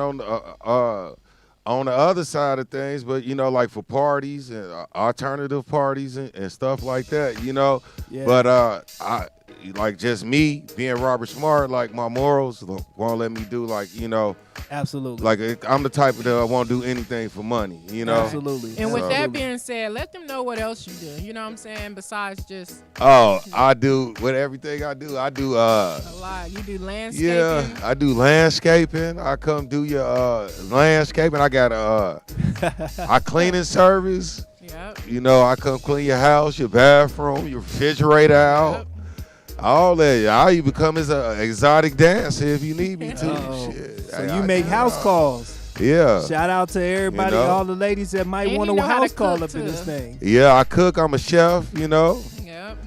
on the other side of things, but you know, like for parties and alternative parties and stuff like that. You know, Yeah. but I like just me being Robert Smart. Like my morals won't let me do like you know. Absolutely. Like I'm the type that I won't do anything for money, you know. Absolutely. And with that Absolutely. being said, let them know what else you do. You know what I'm saying? Besides just Oh, I do with everything I do. I do a lot. You do landscaping. yeah, I do landscaping. I come do your landscaping. I got I cleaning service. Yep. You know, I come clean your house, your bathroom, your refrigerator out. Yep. All that. I even come as an exotic dancer if you need me to. Uh-oh. Shit. So you make house calls. Yeah. Shout out to everybody, You know. all the ladies that might And want you a know how to house call cook, up in too. this thing. Yeah, I cook. I'm a chef, you know. Yep.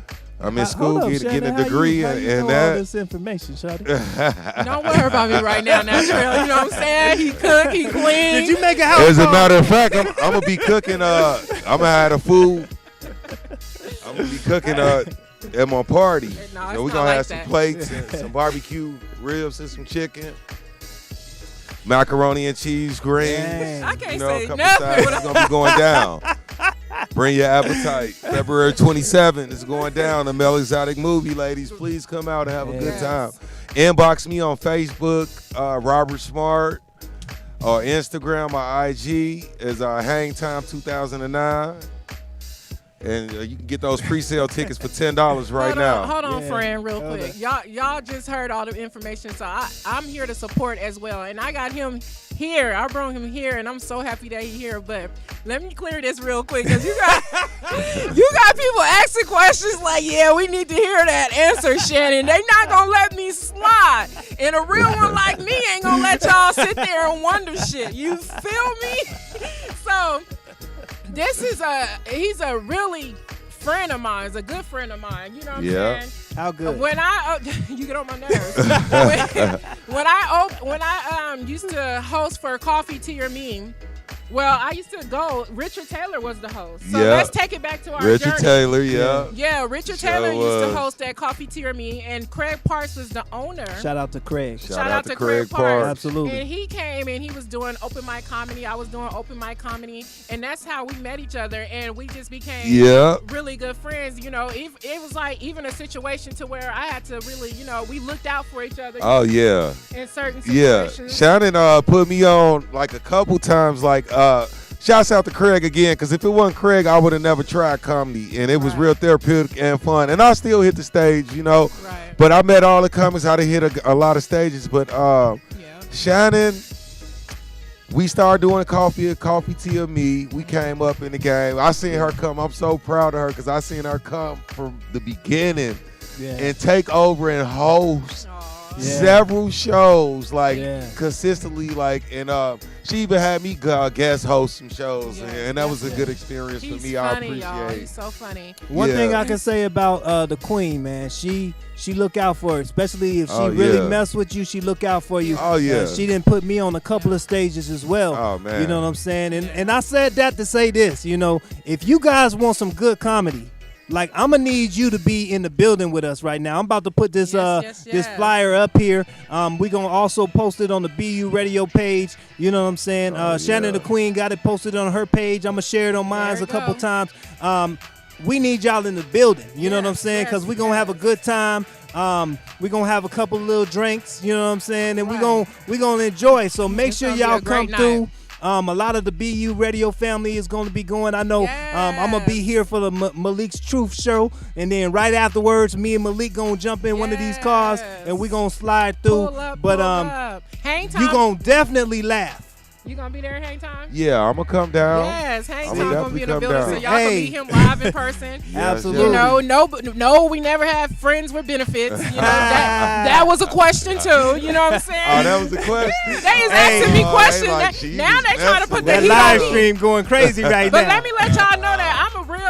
I'm in Hold school up, getting Shannon, a degree how you and know all that. this information, Shawty? Don't worry about me right now, Naturel. You know what I'm saying? He cook, he clean. Did you make a house As a call? matter of fact, I'm gonna be cooking. I'm gonna have the food. I'm gonna be cooking at my party. No, So it's we're not gonna like have some that. plates and some barbecue ribs and some chicken, macaroni and cheese, greens. Dang. I can't You know, say a couple nothing. sides. It's gonna be going down. Bring your appetite. February 27th is going down. The Mel Exotic movie, ladies. Please come out and have a good Yes. time. Inbox me on Facebook, Robert Smart, or Instagram. My IG is Hang Time 2009. And you can get those pre-sale tickets for $10 right now. Hold on, Yeah. friend, real Hold quick. Y'all just heard all the information, so I'm here to support as well. And I got him here. I brought him here, and I'm so happy that he's here. But let me clear this real quick, because you got people asking questions like, yeah, we need to hear that answer, Shannon. They not gonna let me slide. And a real one like me ain't gonna let y'all sit there and wonder shit. You feel me? So this is he's a really friend of mine. He's a good friend of mine. You know what Yeah. I'm saying? How good? When I you get on my nerves. when I used to host for Coffee, Tea, or Me. Well, I used to go. Richard Taylor was the host. So Yeah. let's take it back to our Richard journey. Taylor, yeah. Yeah, Richard Sure Taylor used was. to host at Coffee, Tea, or Me, and Craig Parks was the owner. Shout out to Craig. Shout out to Craig Parks. Parks. Absolutely. And he came and he was doing open mic comedy. I was doing open mic comedy, and that's how we met each other, and we just became Yeah. really good friends. You know, it was like even a situation to where I had to really, you know, we looked out for each other Oh, yeah. in certain Yeah. situations. Shannon put me on like a couple times, like shouts out to Craig again, because if it wasn't Craig, I would have never tried comedy, and it was Right. real therapeutic and fun. And I still hit the stage, you know. Right. But I met all the comics. I done hit a lot of stages. But Yeah. Shannon, we started doing coffee, tea, or me. We came up in the game. I seen her come. I'm so proud of her because I seen her come from the beginning Yeah. and take over and host. Aw. several shows, like Yeah. consistently, like, and she even had me guest host some shows, Yes, and that was a yes, good yes. experience He's for me. funny, I appreciate y'all. it. He's so funny. One Yeah. thing I can say about the queen, man, she look out for her, especially if she Oh, really yeah. mess with you. She look out for you. Oh, yeah. She didn't put me on a couple of stages as well. Oh, man. You know what I'm saying? And I said that to say this. You know, if you guys want some good comedy, like, I'm gonna need you to be in the building with us right now. I'm about to put this Yes, this yes. flyer up here. We gonna also post it on the BU Radio page. You know what I'm saying? Shannon the Queen got it posted on her page. I'm gonna share it on mine There a it couple go. times. We need y'all in the building. You know what I'm Yes, saying? Because yes, we're gonna have a yes. good time. We're gonna have a couple little drinks. You know what I'm saying? And Right. we gonna enjoy. So make It's sure gonna be a y'all great come through. A lot of the BU Radio family is going to be going. I know I'm going to be Yes. here for the Malik's Truth show. And then right afterwards, me and Malik going to jump in one of these cars Yes. and we going to slide through. Pull up, but pull up. Hang time. you going to definitely laugh. You gonna be there at hang time? Yeah, I'm gonna come down. Yes, hang I'ma time gonna be in the definitely building, come so down. y'all Hey. can meet him live in person. Yes, Absolutely. You know, no, we never have friends with benefits. You know, that was a question too. You know what I'm saying? Oh, that was the question. They is asking me Oh, questions. they like, That- she now was they trying to put the That heat live on me. stream going crazy right But now. let me let y'all know that I'm a real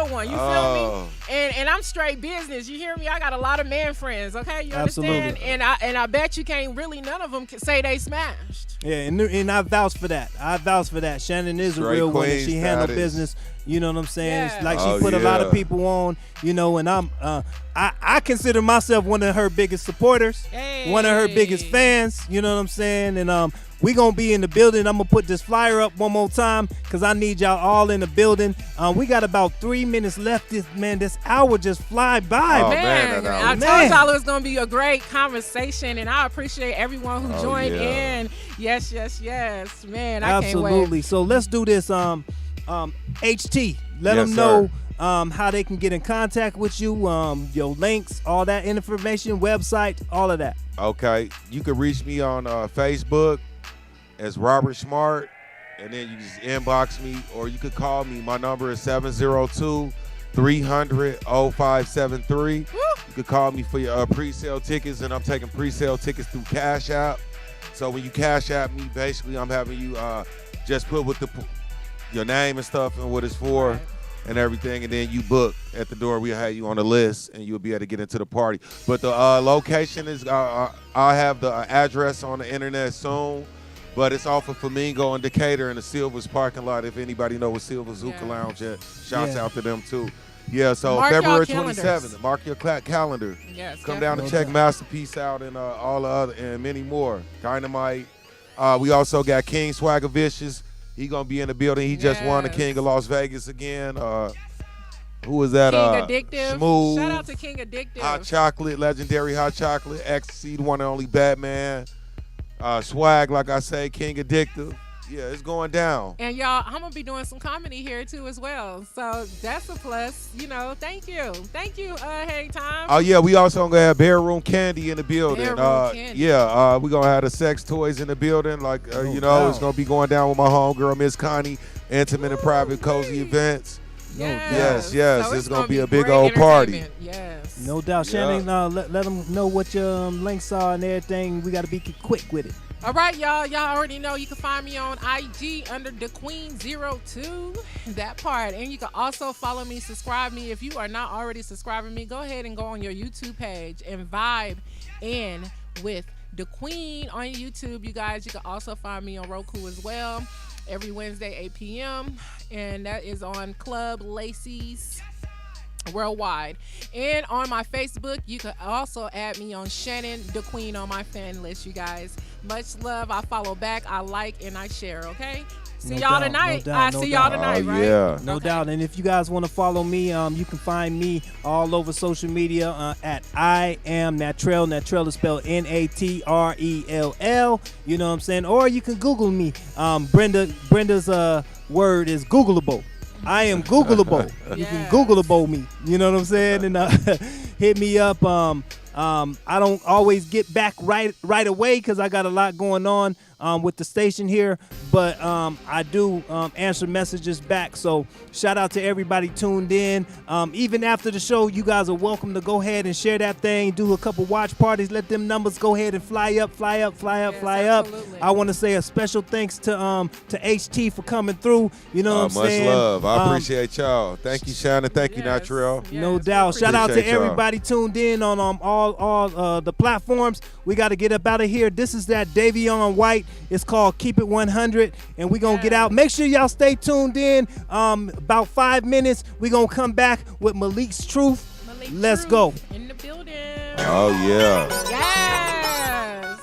one. You feel Oh. me? And I'm straight business. You hear me? I got a lot of man friends. Okay, you Absolutely. understand? And I bet you can't really none of them can say they smashed. Yeah, and I vouch for that. I vouch for that. Shannon is a Straight real one, and queen she handle status. business. You know what I'm saying? Yeah. It's like she Oh, put a lot of yeah. people on. You know, and I consider myself one of her biggest supporters, one of her biggest Hey. fans. You know what I'm saying? And we gonna be in the building. I'm gonna put this flyer up one more time because I need y'all all in the building. We got about 3 minutes left. This hour just fly by. Oh, Man, man, I man. told y'all it was gonna be a great conversation, and I appreciate everyone who Oh, joined yeah. in. Yes, man, I can't wait. Absolutely. So let's do this. HT, let Yes, them know sir. how they can get in contact with you, your links, all that information, website, all of that. Okay, you can reach me on Facebook as Robert Smart, and then you just inbox me, or you could call me. My number is 702-300-0573. You could call me for your pre-sale tickets, and I'm taking pre-sale tickets through Cash App. So when you Cash App me, basically I'm having you just put with your name and stuff and what it's for. Right. And everything, and then you book at the door. We'll have you on the list, and you'll be able to get into the party. But the location is, I'll have the address on the internet soon, but it's off of Flamingo and Decatur in the Silver's parking lot. If anybody know what Silver's Hookah Yeah. Lounge at, shouts Yeah. out to them too. Yeah, so Mark y'all February calendars. 27th, mark your calendar. Yes, Come down to No check doubt. Masterpiece out and all the other and many more. Dynamite. We also got King Swagger Vicious. He gonna be in the building. He just won the Yes. King of Las Vegas again. Who was that? King Addictive. Smooth. Shout out to King Addictive. Hot Chocolate, legendary Hot Chocolate, Ecstasy, the one and only Batman. Swag, like I say, King Addictive. Yeah, it's going down. And y'all, I'm gonna be doing some comedy here too as well. So that's a plus. You know, thank you, Hang Time. Oh yeah, we also gonna have Bedroom Candy in the building. Bedroom Candy. Yeah, we gonna have the sex toys in the building. Like you know, it's doubt. gonna be going down with my homegirl Miss Connie. Intimate and private, cozy events. Yes, So it's gonna be a big great old party. entertainment. Yes. No doubt. Yeah. Shannon, let them know what your links are and everything. We got to be quick with it. All right, y'all. Y'all already know you can find me on IG under TheQueen02. That part. And you can also follow me, subscribe me. If you are not already subscribing me, go ahead and go on your YouTube page and vibe in with The Queen on YouTube. You guys, you can also find me on Roku as well every Wednesday, 8 p.m. And that is on Club Lacey's worldwide. And on my Facebook, you can also add me on Shannon the Queen on my fan list, you guys. Much love. I follow back, I like, and I share, okay? See No y'all doubt, tonight. no doubt, I no see y'all doubt. tonight, Oh, right? yeah. No Okay. doubt. And if you guys want to follow me, you can find me all over social media at I am Natrell. Natrell is spelled Natrell. You know what I'm saying? Or you can Google me. Brenda's word is Googleable. I am Googleable. You can Yes. Googleable me. You know what I'm saying? And hit me up. I don't always get back right away because I got a lot going on. with the station here, but I do answer messages back. So shout out to everybody tuned in. Even after the show, you guys are welcome to go ahead and share that thing, do a couple watch parties, let them numbers go ahead and fly up. Absolutely. I want to say a special thanks to HT for coming through. You know what I'm much saying? love. I appreciate y'all. Thank you, Shannon. Thank you, Yes. Natrell. Yes, No we doubt. Shout out to appreciate y'all. everybody tuned in on all the platforms. We got to get up out of here. This is that Davion White. It's called Keep It 100, and we're going to get out. Make sure y'all stay tuned in. About 5 minutes, we're going to come back with Malik's Truth. Malik Let's Truth go. in the building. Oh, yeah. Yes.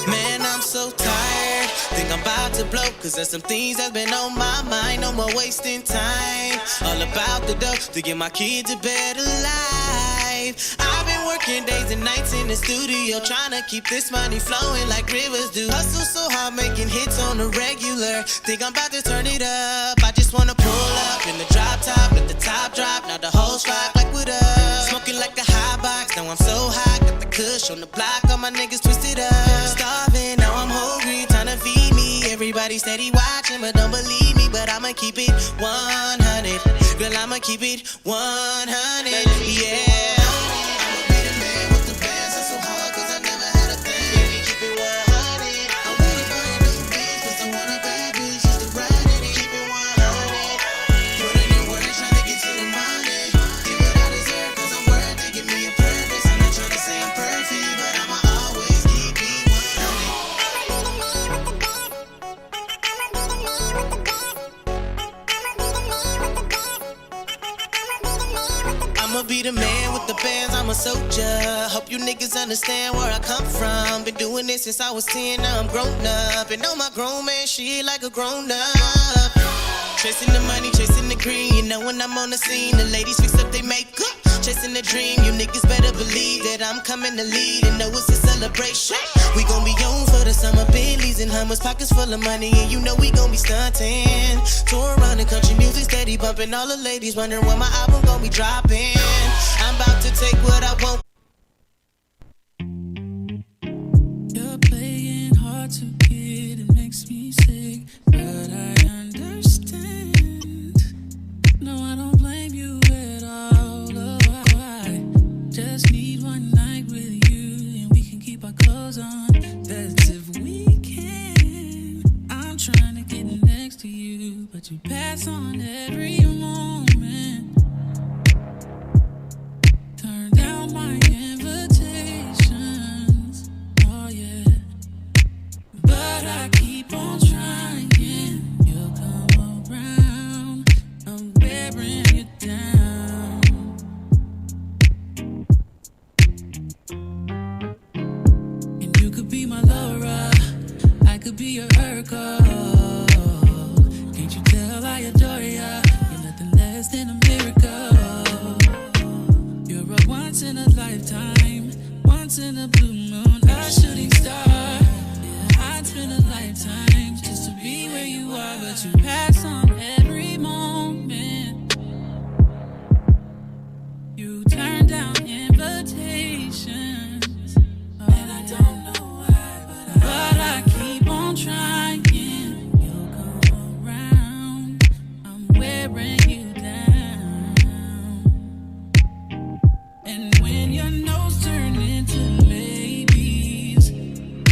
Man, I'm so tired. Think I'm about to blow, cause there's some things that's been on my mind. No more wasting time. All about the dough to get my kids a better life. I've been working days and nights in the studio, trying to keep this money flowing like rivers do. Hustle so hard, making hits on the regular. Think I'm about to turn it up. I just wanna pull up in the drop top, let the top drop. Now the whole spot like what up? Smoking like a hot box, now I'm so hot. Got the kush on the block, all my niggas twisted up. Starving, now I'm hungry, time to feed me. Everybody steady watching, but don't believe me. But I'ma keep it 100. Girl, I'ma keep it 100. Yeah. I'ma be the man with the bands. That's so hard, cause I never had a thing. Keep it 100. I'm really buying new beats, cause I want a bad bitch just to ride it. Keep it 100. Putting in work, trying to get to the money. Get what I deserve, cause I'm worth it. Give me a purpose. I'm not trying to say I'm perfect, but I'ma always keep it 100. I'ma be the man with the bands, I'm a soldier. Hope you niggas understand where I come from. Been doing this since I was 10, now I'm grown up. And know my grown man shit like a grown up. Chasing the money, chasing the green. You know when I'm on the scene, the ladies fix up they makeup. Chasing the dream, you niggas better believe that I'm coming to lead. And know it's a celebration. We gon' be on for the summer, Bentleys and Hummers, pockets full of money. And you know we gon' be stunting. Tour around the country, music steady bumping. All the ladies wondering when my album gon' be dropping. I'm about to take what I want. You're playing hard to get, it makes me sick, but I understand. No, I don't blame you at all. Oh, I just need one night with you, and we can keep our clothes on. That's if we can. I'm trying to get next to you, but you pass on every moment. Turn down my invitations, oh yeah. But I keep on trying, you'll come around. I'm wearing you down. And you could be my Laura, I could be your Urkel. Can't you tell I adore ya? You're nothing less than a miracle. You're a once in a lifetime, once in a blue moon, a shooting star. Yeah, I'd spend a lifetime just to be where you are, but you pass on every moment. You turn down invitations, and I don't know why, but I keep on trying. You'll come around. I'm wearing you down. And when your nose turn into maybes,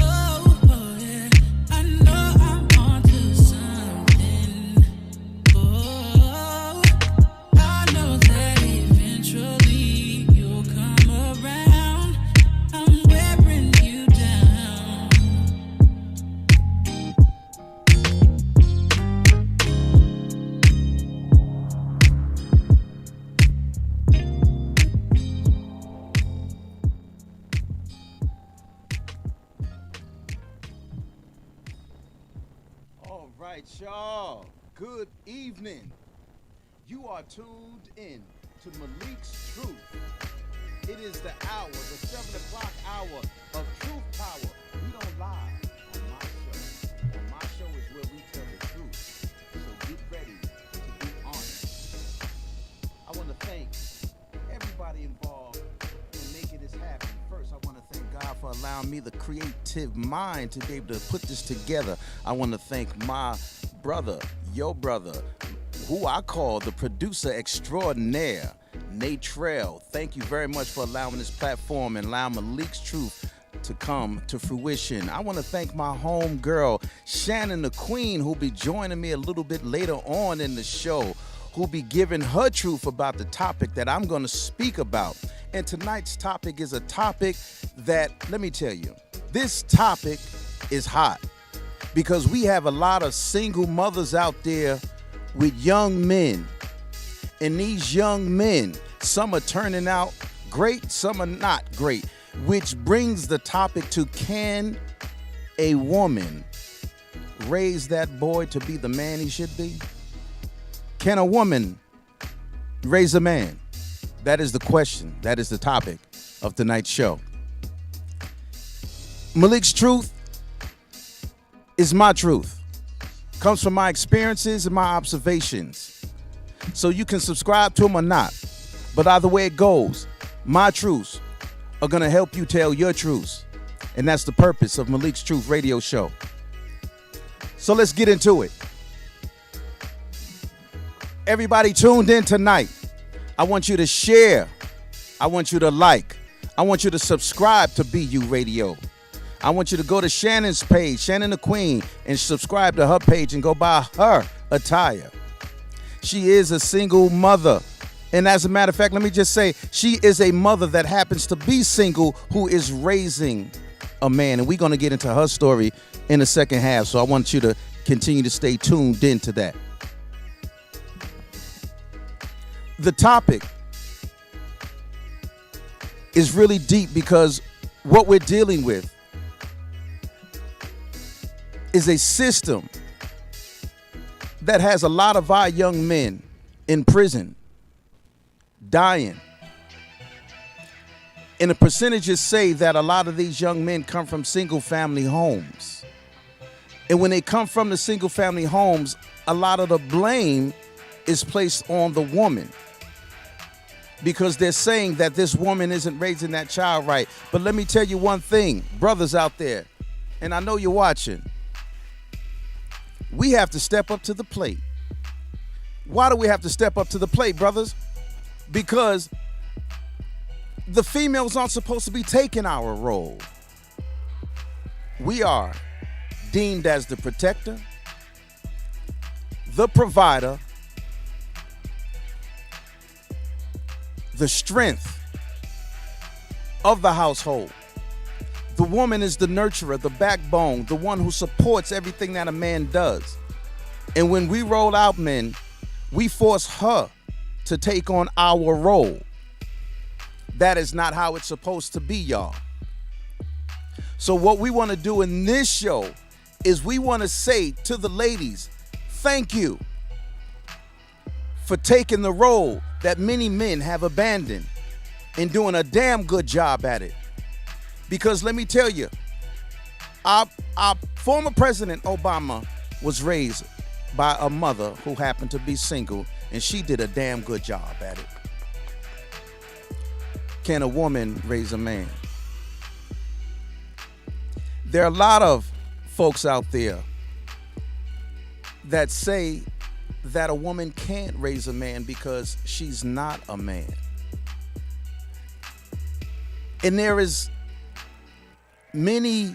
oh, oh yeah, I know I'm onto something. Oh, I know that eventually you'll come around. I'm wearing you down. All right, y'all. Good evening. You are tuned in to Malik's Truth. It is the hour, the 7 o'clock hour of Truth Power. We don't lie on my show. On my show is where we tell the truth. So get ready to be honest. I want to thank everybody involved in allowing me the creative mind to be able to put this together. I want to thank my brother, your brother, who I call the producer extraordinaire, Nate Trail. Thank you very much for allowing this platform and allowing Malik's Truth to come to fruition. I want to thank my home girl, Shannon the Queen, who'll be joining me a little bit later on in the show, who'll be giving her truth about the topic that I'm going to speak about. And tonight's topic is a topic that, let me tell you, this topic is hot because we have a lot of single mothers out there with young men. And these young men, some are turning out great, some are not great, which brings the topic to, can a woman raise that boy to be the man he should be? Can a woman raise a man? That is the question. That is the topic of tonight's show. Malik's truth is my truth. Comes from my experiences and my observations. So you can subscribe to them or not. But either way it goes, my truths are going to help you tell your truths. And that's the purpose of Malik's Truth radio show. So let's get into it. Everybody tuned in tonight, I want you to share. I want you to like. I want you to subscribe to BU Radio. I want you to go to Shannon's page, Shannon the Queen, and subscribe to her page and go buy her attire. She is a single mother. And as a matter of fact, let me just say, she is a mother that happens to be single who is raising a man. And we're going to get into her story in the second half. So I want you to continue to stay tuned into that. The topic is really deep because what we're dealing with is a system that has a lot of our young men in prison, dying. And the percentages say that a lot of these young men come from single family homes. And when they come from the single family homes, a lot of the blame is placed on the woman, because they're saying that this woman isn't raising that child right. But let me tell you one thing, brothers out there, and I know you're watching, we have to step up to the plate. Why do we have to step up to the plate, brothers? Because the females aren't supposed to be taking our role. We are deemed as the protector, the provider, the strength of the household. The woman is the nurturer, the backbone, the one who supports everything that a man does. And when we roll out men, we force her to take on our role. That is not how it's supposed to be, y'all. So what we want to do in this show is we want to say to the ladies, thank you for taking the role that many men have abandoned and doing a damn good job at it. Because let me tell you, our former President Obama was raised by a mother who happened to be single, and she did a damn good job at it. Can a woman raise a man? There are a lot of folks out there that say that a woman can't raise a man because she's not a man. And there is many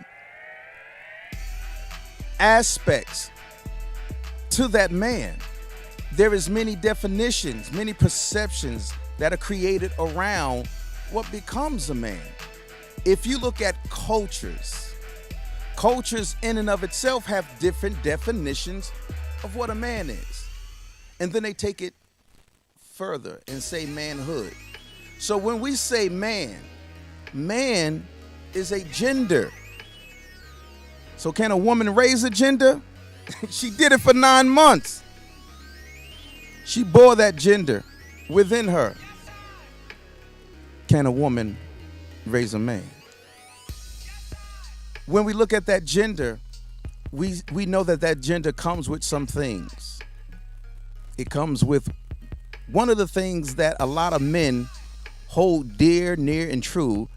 aspects to that man. There is many definitions, many perceptions that are created around what becomes a man. If you look at cultures in and of itself have different definitions of what a man is. And then they take it further and say manhood. So when we say man is a gender. So can a woman raise a gender? She did it for 9 months. She bore that gender within her. Can a woman raise a man? When we look at that gender, we know that gender comes with some things. It comes with one of the things that a lot of men hold dear, near, and true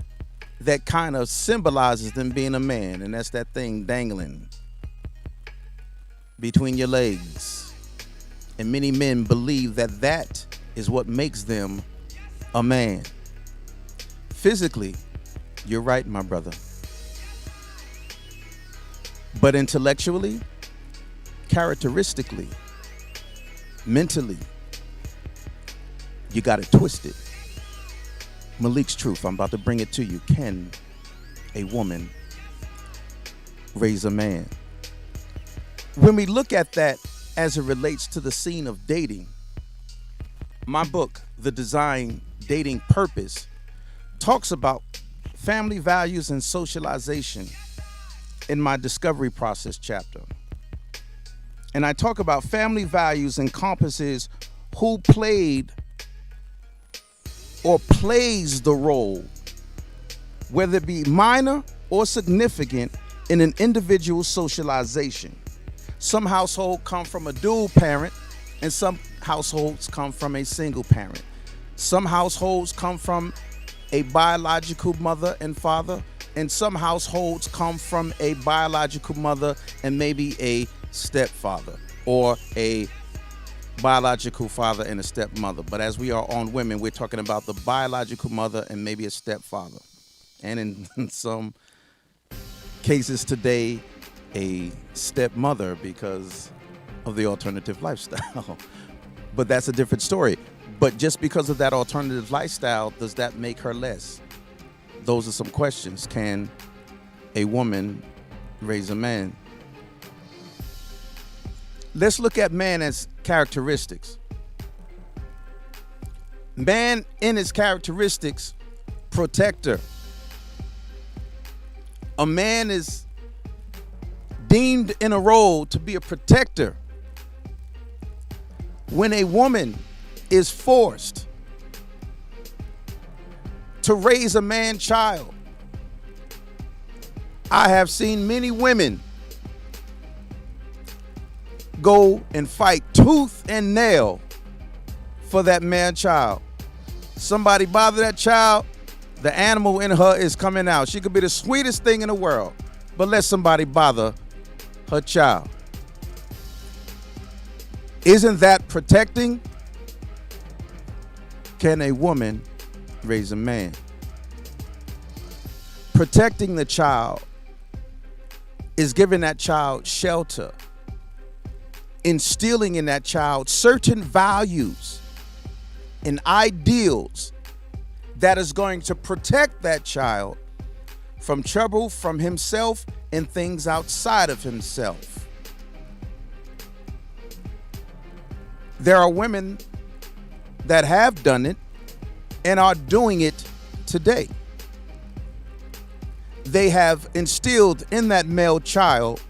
that kind of symbolizes them being a man, and that's that thing dangling between your legs. And many men believe that that is what makes them a man. Physically, you're right, my brother. But intellectually, characteristically, mentally, you got it twisted. Malik's truth, I'm about to bring it to you. Can a woman raise a man? When we look at that as it relates to the scene of dating, my book, The Design Dating Purpose, talks about family values and socialization in my discovery process chapter. And I talk about family values encompasses who played or plays the role, whether it be minor or significant, in an individual's socialization. Some households come from a dual parent, and some households come from a single parent. Some households come from a biological mother and father, and some households come from a biological mother and maybe a stepfather, or a biological father and a stepmother. But as we are on women, we're talking about the biological mother and maybe a stepfather. And in some cases today, a stepmother because of the alternative lifestyle. But that's a different story. But just because of that alternative lifestyle, does that make her less? Those are some questions. Can a woman raise a man? Let's look at man as characteristics. Man in his characteristics, protector. A man is deemed in a role to be a protector. When a woman is forced to raise a man child, I have seen many women go and fight tooth and nail for that man child. Somebody bother that child, the animal in her is coming out. She could be the sweetest thing in the world, but let somebody bother her child. Isn't that protecting? Can a woman raise a man? Protecting the child is giving that child shelter, instilling in that child certain values and ideals that is going to protect that child from trouble from himself and things outside of himself. There are women that have done it and are doing it today. They have instilled in that male child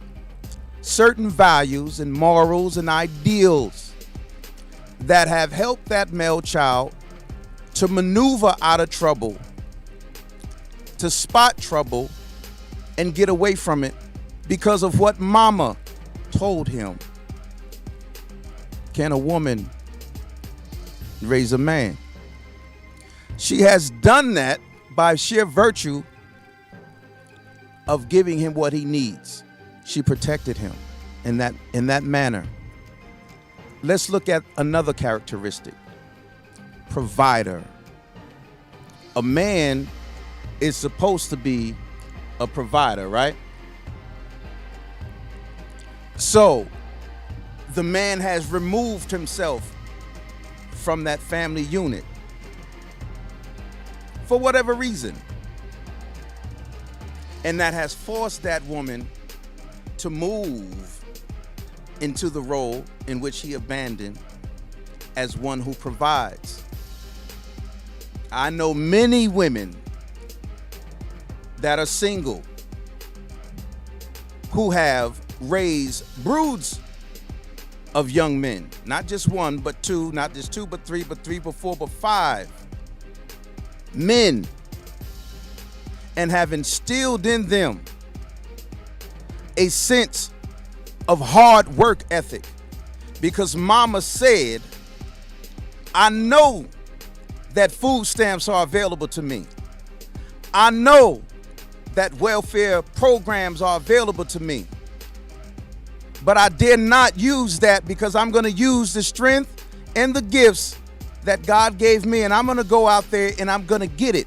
certain values and morals and ideals that have helped that male child to maneuver out of trouble, to spot trouble and get away from it because of what mama told him. Can a woman raise a man? She has done that by sheer virtue of giving him what he needs. She protected him in that manner. Let's look at another characteristic. Provider. A man is supposed to be a provider, right? So the man has removed himself from that family unit for whatever reason. And that has forced that woman to move into the role in which he abandoned as one who provides. I know many women that are single who have raised broods of young men, not just one, but two, not just two, but three, but four, but five men, and have instilled in them a sense of hard work ethic, because mama said, I know that food stamps are available to me. I know that welfare programs are available to me, but I dare not use that because I'm going to use the strength and the gifts that God gave me, and I'm going to go out there and I'm going to get it.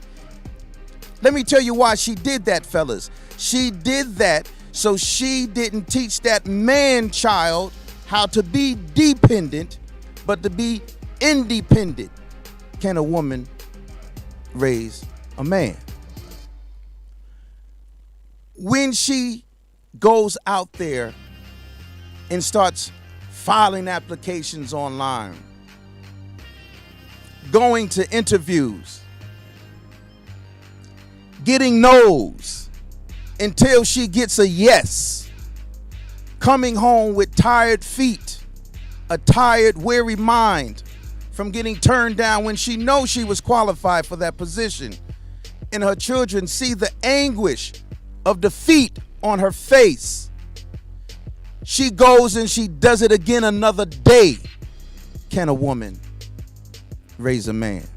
Let me tell you why she did that, fellas. She did that so she didn't teach that man child how to be dependent, but to be independent. Can a woman raise a man? When she goes out there and starts filing applications online, going to interviews, getting no's until she gets a yes, coming home with tired feet, a tired, weary mind from getting turned down when she knows she was qualified for that position, and her children see the anguish of defeat on her face, she goes and she does it again another day. Can a woman raise a man?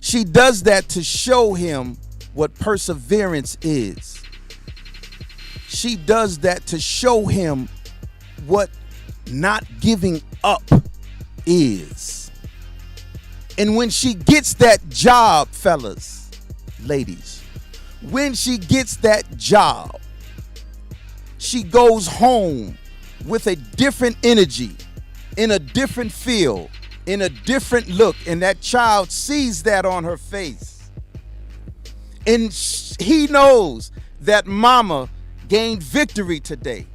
She does that to show him what perseverance is. She does that to show him what not giving up is. And when she gets that job, fellas, ladies, when she gets that job, she goes home with a different energy, in a different feel, in a different look, and that child sees that on her face. And he knows that mama gained victory today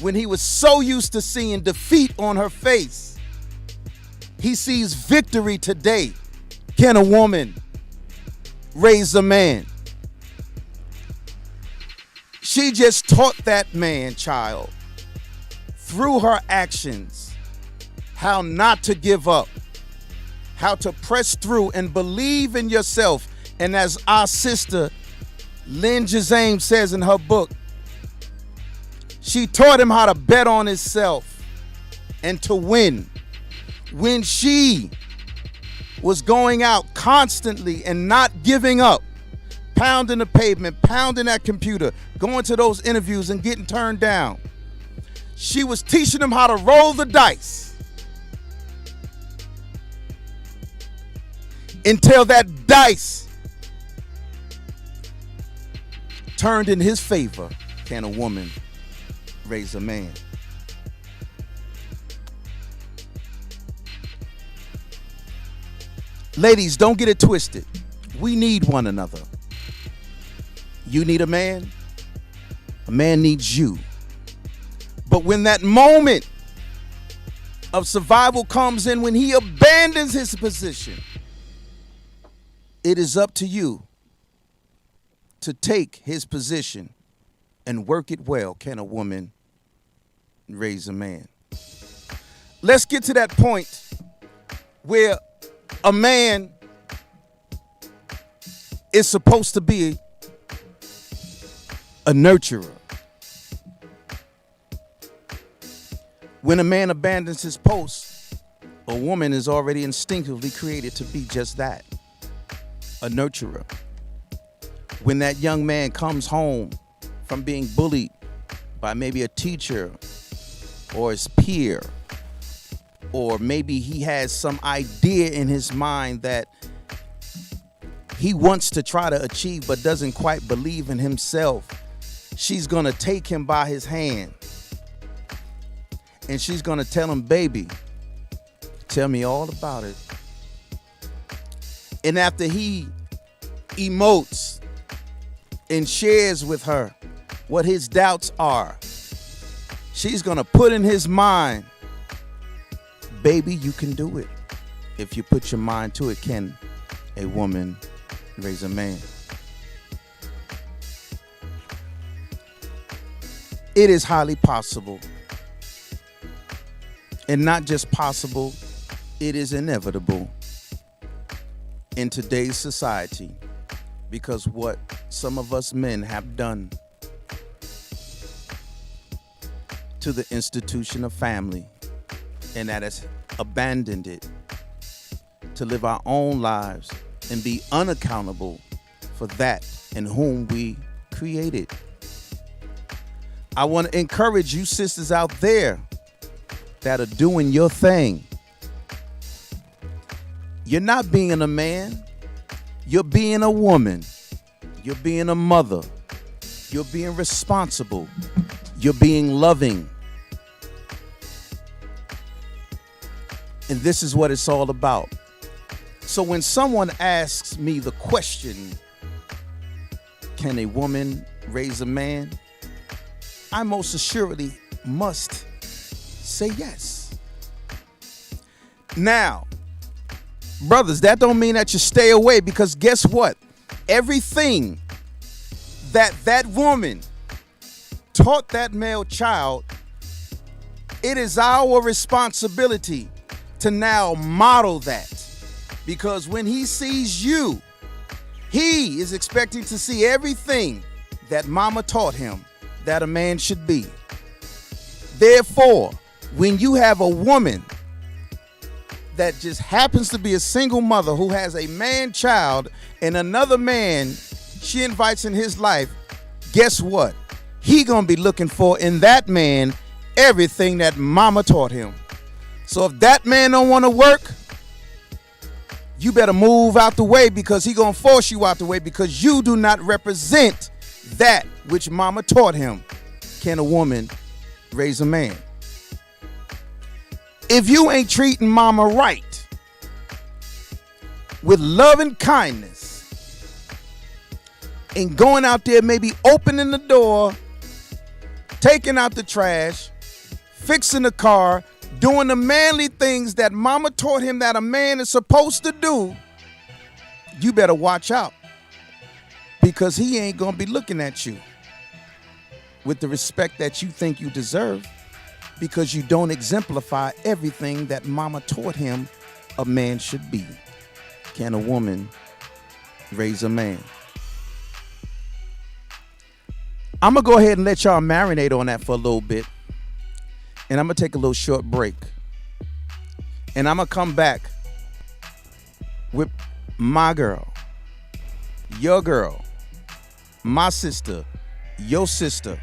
when he was so used to seeing defeat on her face. He sees victory today. Can a woman raise a man? She just taught that man child through her actions how not to give up, how to press through and believe in yourself. And as our sister Lynn Jazame says in her book, she taught him how to bet on himself and to win. When she was going out constantly and not giving up, pounding the pavement, pounding that computer, going to those interviews and getting turned down, she was teaching him how to roll the dice until that dice turned in his favor. Can a woman raise a man? Ladies, don't get it twisted. We need one another. You need a man needs you. But when that moment of survival comes in, when he abandons his position, it is up to you to take his position and work it well. Can a woman raise a man? Let's get to that point where a man is supposed to be a nurturer. When a man abandons his post, a woman is already instinctively created to be just that, a nurturer. When that young man comes home from being bullied by maybe a teacher or his peer, or maybe he has some idea in his mind that he wants to try to achieve but doesn't quite believe in himself, she's gonna take him by his hand and she's gonna tell him, baby, tell me all about it. And after he emotes and shares with her what his doubts are, she's gonna put in his mind, baby, you can do it. If you put your mind to it, can a woman raise a man? It is highly possible. And not just possible, it is inevitable in today's society, because what some of us men have done to the institution of family, and that has abandoned it to live our own lives and be unaccountable for that in whom we created. I want to encourage you sisters out there that are doing your thing. You're not being a man. You're being a woman. You're being a mother. You're being responsible. You're being loving. And this is what it's all about. So when someone asks me the question, can a woman raise a man? I most assuredly must say yes. Now, brothers, that don't mean that you stay away, because guess what? Everything that woman taught that male child, it is our responsibility to now model that. Because when he sees you, he is expecting to see everything that mama taught him that a man should be. Therefore, when you have a woman that just happens to be a single mother who has a man child and another man she invites in his life, guess what? He gonna be looking for in that man everything that mama taught him. So if that man don't want to work, you better move out the way, because he gonna force you out the way, because you do not represent that which mama taught him. Can a woman raise a man? If you ain't treating mama right, with love and kindness, and going out there maybe opening the door, taking out the trash, fixing the car, doing the manly things that mama taught him that a man is supposed to do, you better watch out, because he ain't gonna be looking at you with the respect that you think you deserve, because you don't exemplify everything that mama taught him a man should be. Can a woman raise a man? I'm gonna go ahead and let y'all marinate on that for a little bit, and I'm gonna take a little short break, and I'm gonna come back with my girl, your girl, my sister, your sister,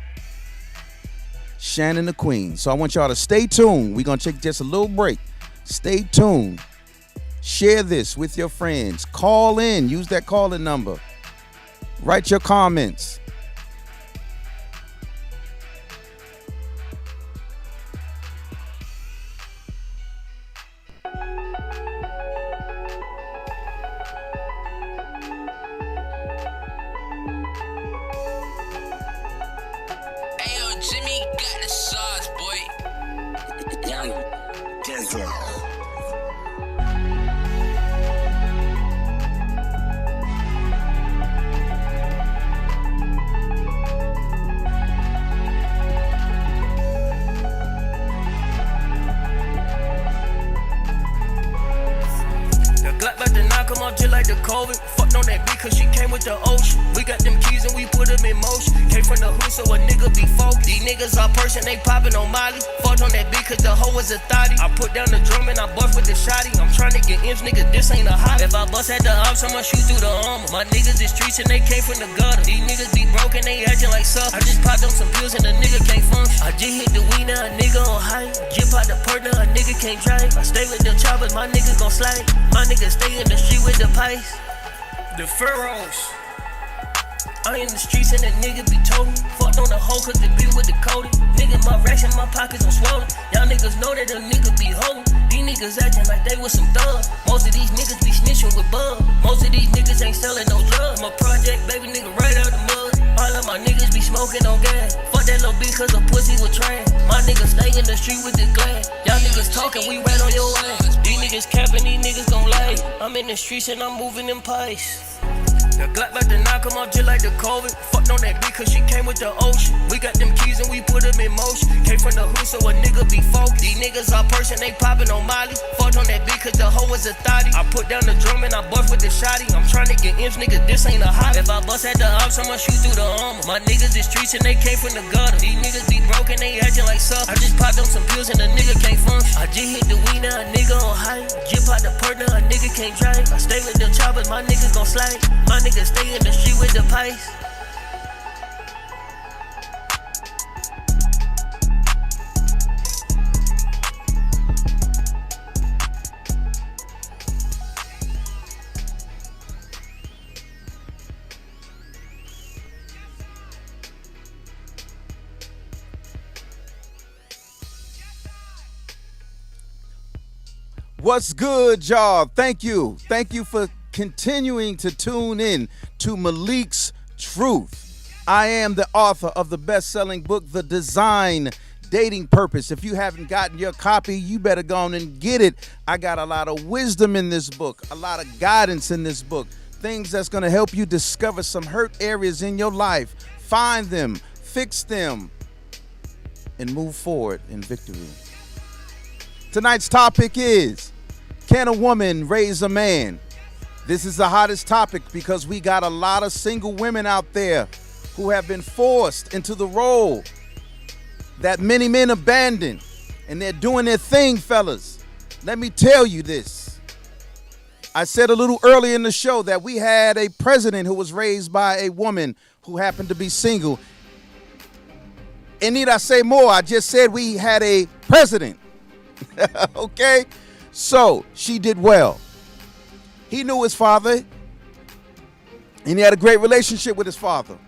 Shannon the Queen. So I want y'all to stay tuned. We're gonna take just a little break. Stay tuned. Share this with your friends. Call in. Use that calling number. Write your comments. Jimmy got the sauce, boy. Young Dizzle. The Glock about to knock him off just like the COVID. Fucked on that beat cause she came with the ocean. We got them keys and we put them in motion. Came from the hood so a nigga be focused. These niggas are person, they poppin' on Molly. Fucked on that beat cause the hoe was a thotty. I put down the drum and I bust with the shotty. I'm tryna get M's, nigga, this ain't a hobby. If I bust at the ops, I'ma shoot through the armor. My niggas is streets and they came from the gutter. These niggas be broken, they acting like suckers. I just popped on some pills and the nigga can't function. I just hit the weed, now a nigga on high. Just pop the perk, now a nigga can't drive. I stay with them choppers, my niggas gon' slide. My niggas stay in the street with the pies. The furrows. I in the streets and that nigga be toting. Fucked on the hoe cause the beat with the coding. Nigga, my racks in my pockets, I'm swollen. Y'all niggas know that a nigga be holding. These niggas acting like they was some thugs. Most of these niggas be snitching with bug. Most of these niggas ain't selling no drugs. My project, baby nigga, right out the mud. All of my niggas be smoking on gas. Fuck that little bitch cause a pussy was trash. My niggas stay in the street with the glass. Y'all niggas talking, we right on your ass. These niggas capping, these niggas gon' lie. I'm in the streets and I'm moving them pipes. The Glock about to knock him off just like the COVID. Fucked on that bitch cause she came with the ocean. We got them keys and we put them in motion. Came from the hood so a nigga be focused. These niggas all person, they poppin' on Molly. Fucked on that bitch cause the hoe was a thotty. I put down the drum and I bust with the shotty. I'm trying to get imps, nigga, this ain't a hobby. If I bust at the ops, I'ma shoot through the armor. My niggas is streets and they came from the gutter. These niggas be broken, they acting like suckers. I just popped on some pills and a nigga can't function. I just hit the weed now, a nigga on high. Just popped the perk now, a nigga can't drive. I stay with them choppers, my niggas gon' slide. My niggas stay in the street with the pies. What's good, y'all? Thank you. Thank you for continuing to tune in to Malik's Truth. I am the author of the best-selling book, The Design Dating Purpose. If you haven't gotten your copy, you better go on and get it. I got a lot of wisdom in this book, a lot of guidance in this book, things that's going to help you discover some hurt areas in your life, find them, fix them, and move forward in victory. Tonight's topic is, can a woman raise a man? This is the hottest topic because we got a lot of single women out there who have been forced into the role that many men abandon, and they're doing their thing, fellas. Let me tell you this. I said a little earlier in the show that we had a president who was raised by a woman who happened to be single. And need I say more? I just said we had a president. Okay? So she did well. He knew his father, and he had a great relationship with his father.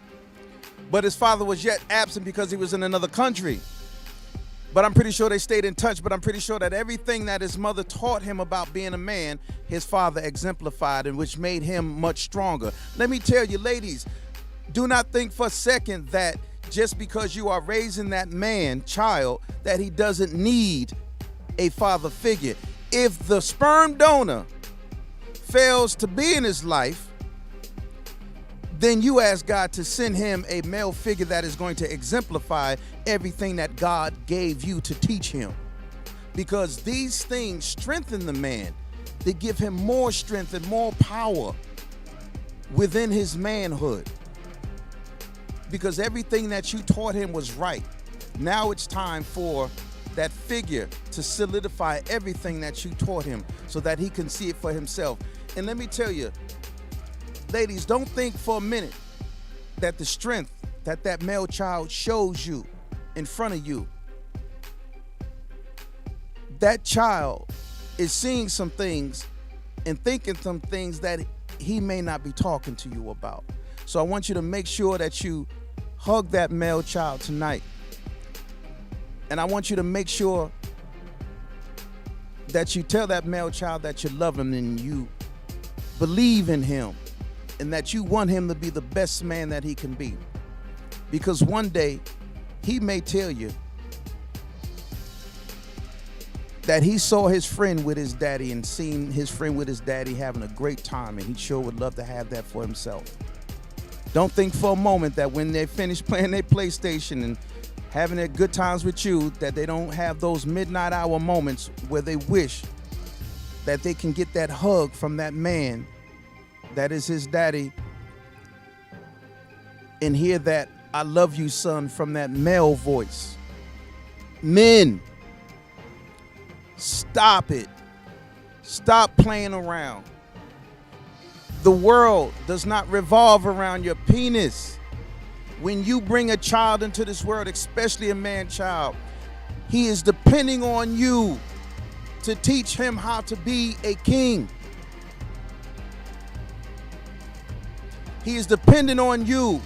But his father was yet absent because he was in another country. But I'm pretty sure they stayed in touch. But I'm pretty sure that everything that his mother taught him about being a man, his father exemplified, and which made him much stronger. Let me tell you, ladies, do not think for a second that just because you are raising that man, child, that he doesn't need a father figure. If the sperm donor fails to be in his life, then you ask God to send him a male figure that is going to exemplify everything that God gave you to teach him. Because these things strengthen the man. They give him more strength and more power within his manhood. Because everything that you taught him was right. Now it's time for that figure to solidify everything that you taught him so that he can see it for himself. And let me tell you, ladies, don't think for a minute that the strength that that male child shows you in front of you, that child is seeing some things and thinking some things that he may not be talking to you about. So I want you to make sure that you hug that male child tonight. And I want you to make sure that you tell that male child that you love him and you believe in him and that you want him to be the best man that he can be. Because one day he may tell you that he saw his friend with his daddy and seen his friend with his daddy having a great time, and he sure would love to have that for himself. Don't think for a moment that when they finish playing their PlayStation and having their good times with you, that they don't have those midnight hour moments where they wish that they can get that hug from that man that is his daddy and hear that "I love you, son" from that male voice. Men, stop it. Stop playing around. The world does not revolve around your penis. When you bring a child into this world, especially a man child, he is depending on you to teach him how to be a king. He is dependent on you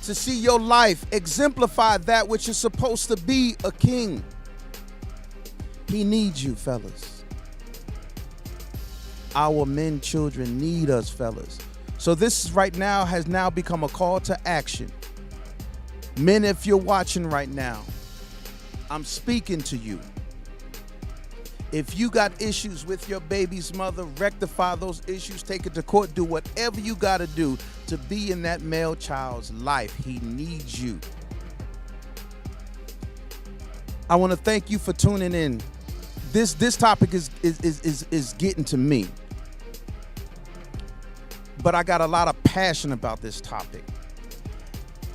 to see your life exemplify that which is supposed to be a king. He needs you, fellas. Our men children need us, fellas. So this right now has now become a call to action. Men, if you're watching right now, I'm speaking to you. If you got issues with your baby's mother, rectify those issues, take it to court, do whatever you got to do to be in that male child's life. He needs you. I want to thank you for tuning in. This topic is getting to me. But I got a lot of passion about this topic.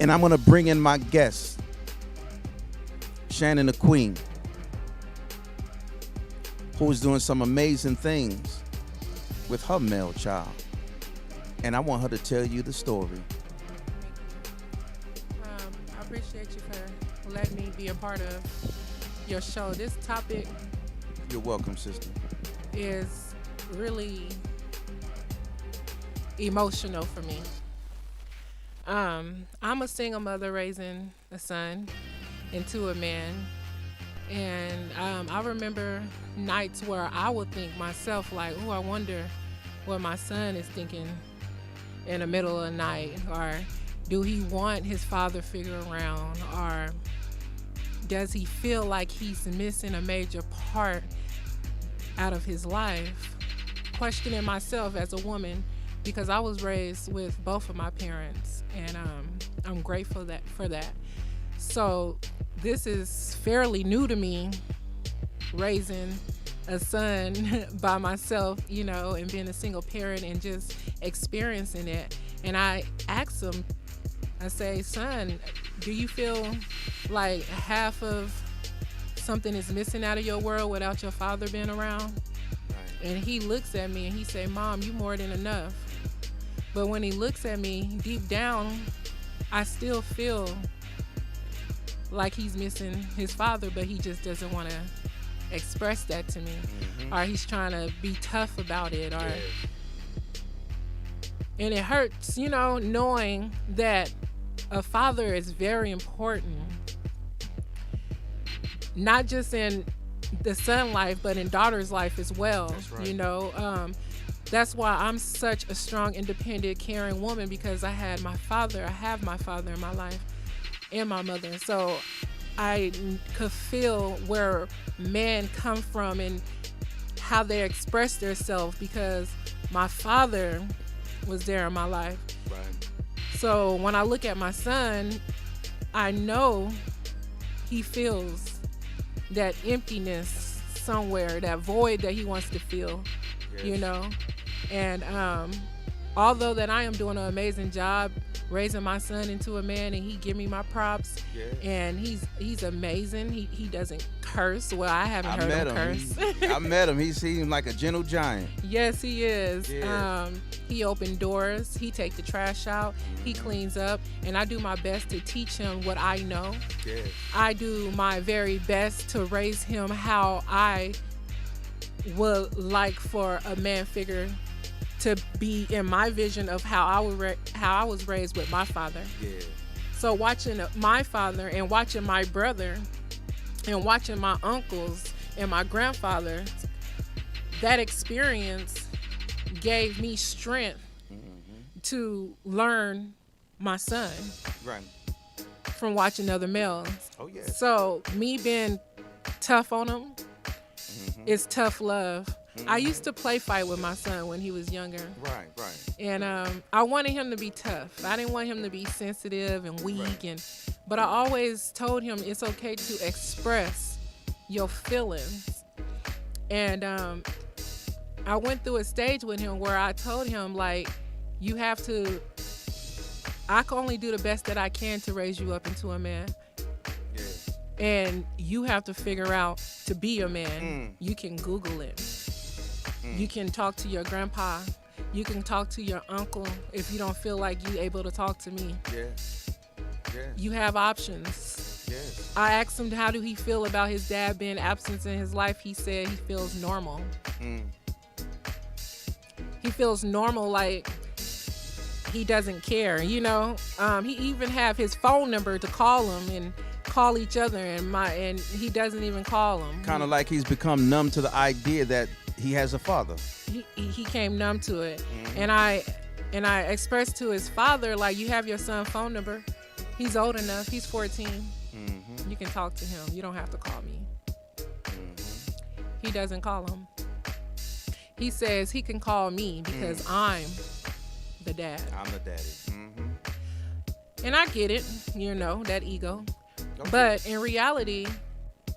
And I'm going to bring in my guest, Shannon the Queen, who is doing some amazing things with her male child. And I want her to tell you the story. I appreciate you for letting me be a part of your show. This topic You're welcome, sister. is really emotional for me. I'm a single mother raising a son into a man. And I remember nights where I would think myself like, oh, I wonder what my son is thinking in the middle of the night, or do he want his father figure around, or does he feel like he's missing a major part out of his life? Questioning myself as a woman, because I was raised with both of my parents, and I'm grateful for that. So this is fairly new to me, raising a son by myself, you know, and being a single parent and just experiencing it. And I asked him, I say, son, do you feel like half of something is missing out of your world without your father being around? Right. And he looks at me and he say, Mom, you more than enough. But when he looks at me, deep down, I still feel like he's missing his father, but he just doesn't want to express that to me. Or he's trying to be tough about it, or and it hurts, you know, knowing that a father is very important, not just in the son life, but in daughter's life as well. That's right. You know, that's why I'm such a strong, independent, caring woman, because I have my father in my life, and my mother. So I could feel where men come from and how they express themselves, because my father was there in my life. Right. So when I look at my son, I know he feels that emptiness somewhere, that void that he wants to feel, you know? And although that I am doing an amazing job raising my son into a man, and he give me my props, and he's amazing. He doesn't curse. Well, I haven't heard him curse. I met him. He seems like a gentle giant. Yes, he is. He opened doors. He take the trash out. He cleans up, and I do my best to teach him what I know. I do my very best to raise him how I would like for a man figure to be in my vision of how I was raised with my father. So watching my father and watching my brother and watching my uncles and my grandfather, that experience gave me strength to learn my son from watching other males. So me being tough on him is tough love. I used to play fight with my son when he was younger. Right. And I wanted him to be tough. I didn't want him to be sensitive and weak. But I always told him it's okay to express your feelings. And I went through a stage with him where I told him, like, I can only do the best that I can to raise you up into a man. And you have to figure out to be a man. You can Google it. You can talk to your grandpa. You can talk to your uncle if you don't feel like you're able to talk to me. You have options. I asked him, how do he feel about his dad being absent in his life? He said he feels normal. He feels normal, like he doesn't care, you know? He even have his phone number to call him and call each other, and he doesn't even call him. Kind of like he's become numb to the idea that he has a father. He came numb to it. And I expressed to his father, like, you have your son's phone number. He's old enough. He's 14. You can talk to him. You don't have to call me. He doesn't call him. He says he can call me because I'm the dad. I'm the daddy. Mm-hmm. And I get it, that ego. Okay. But in reality,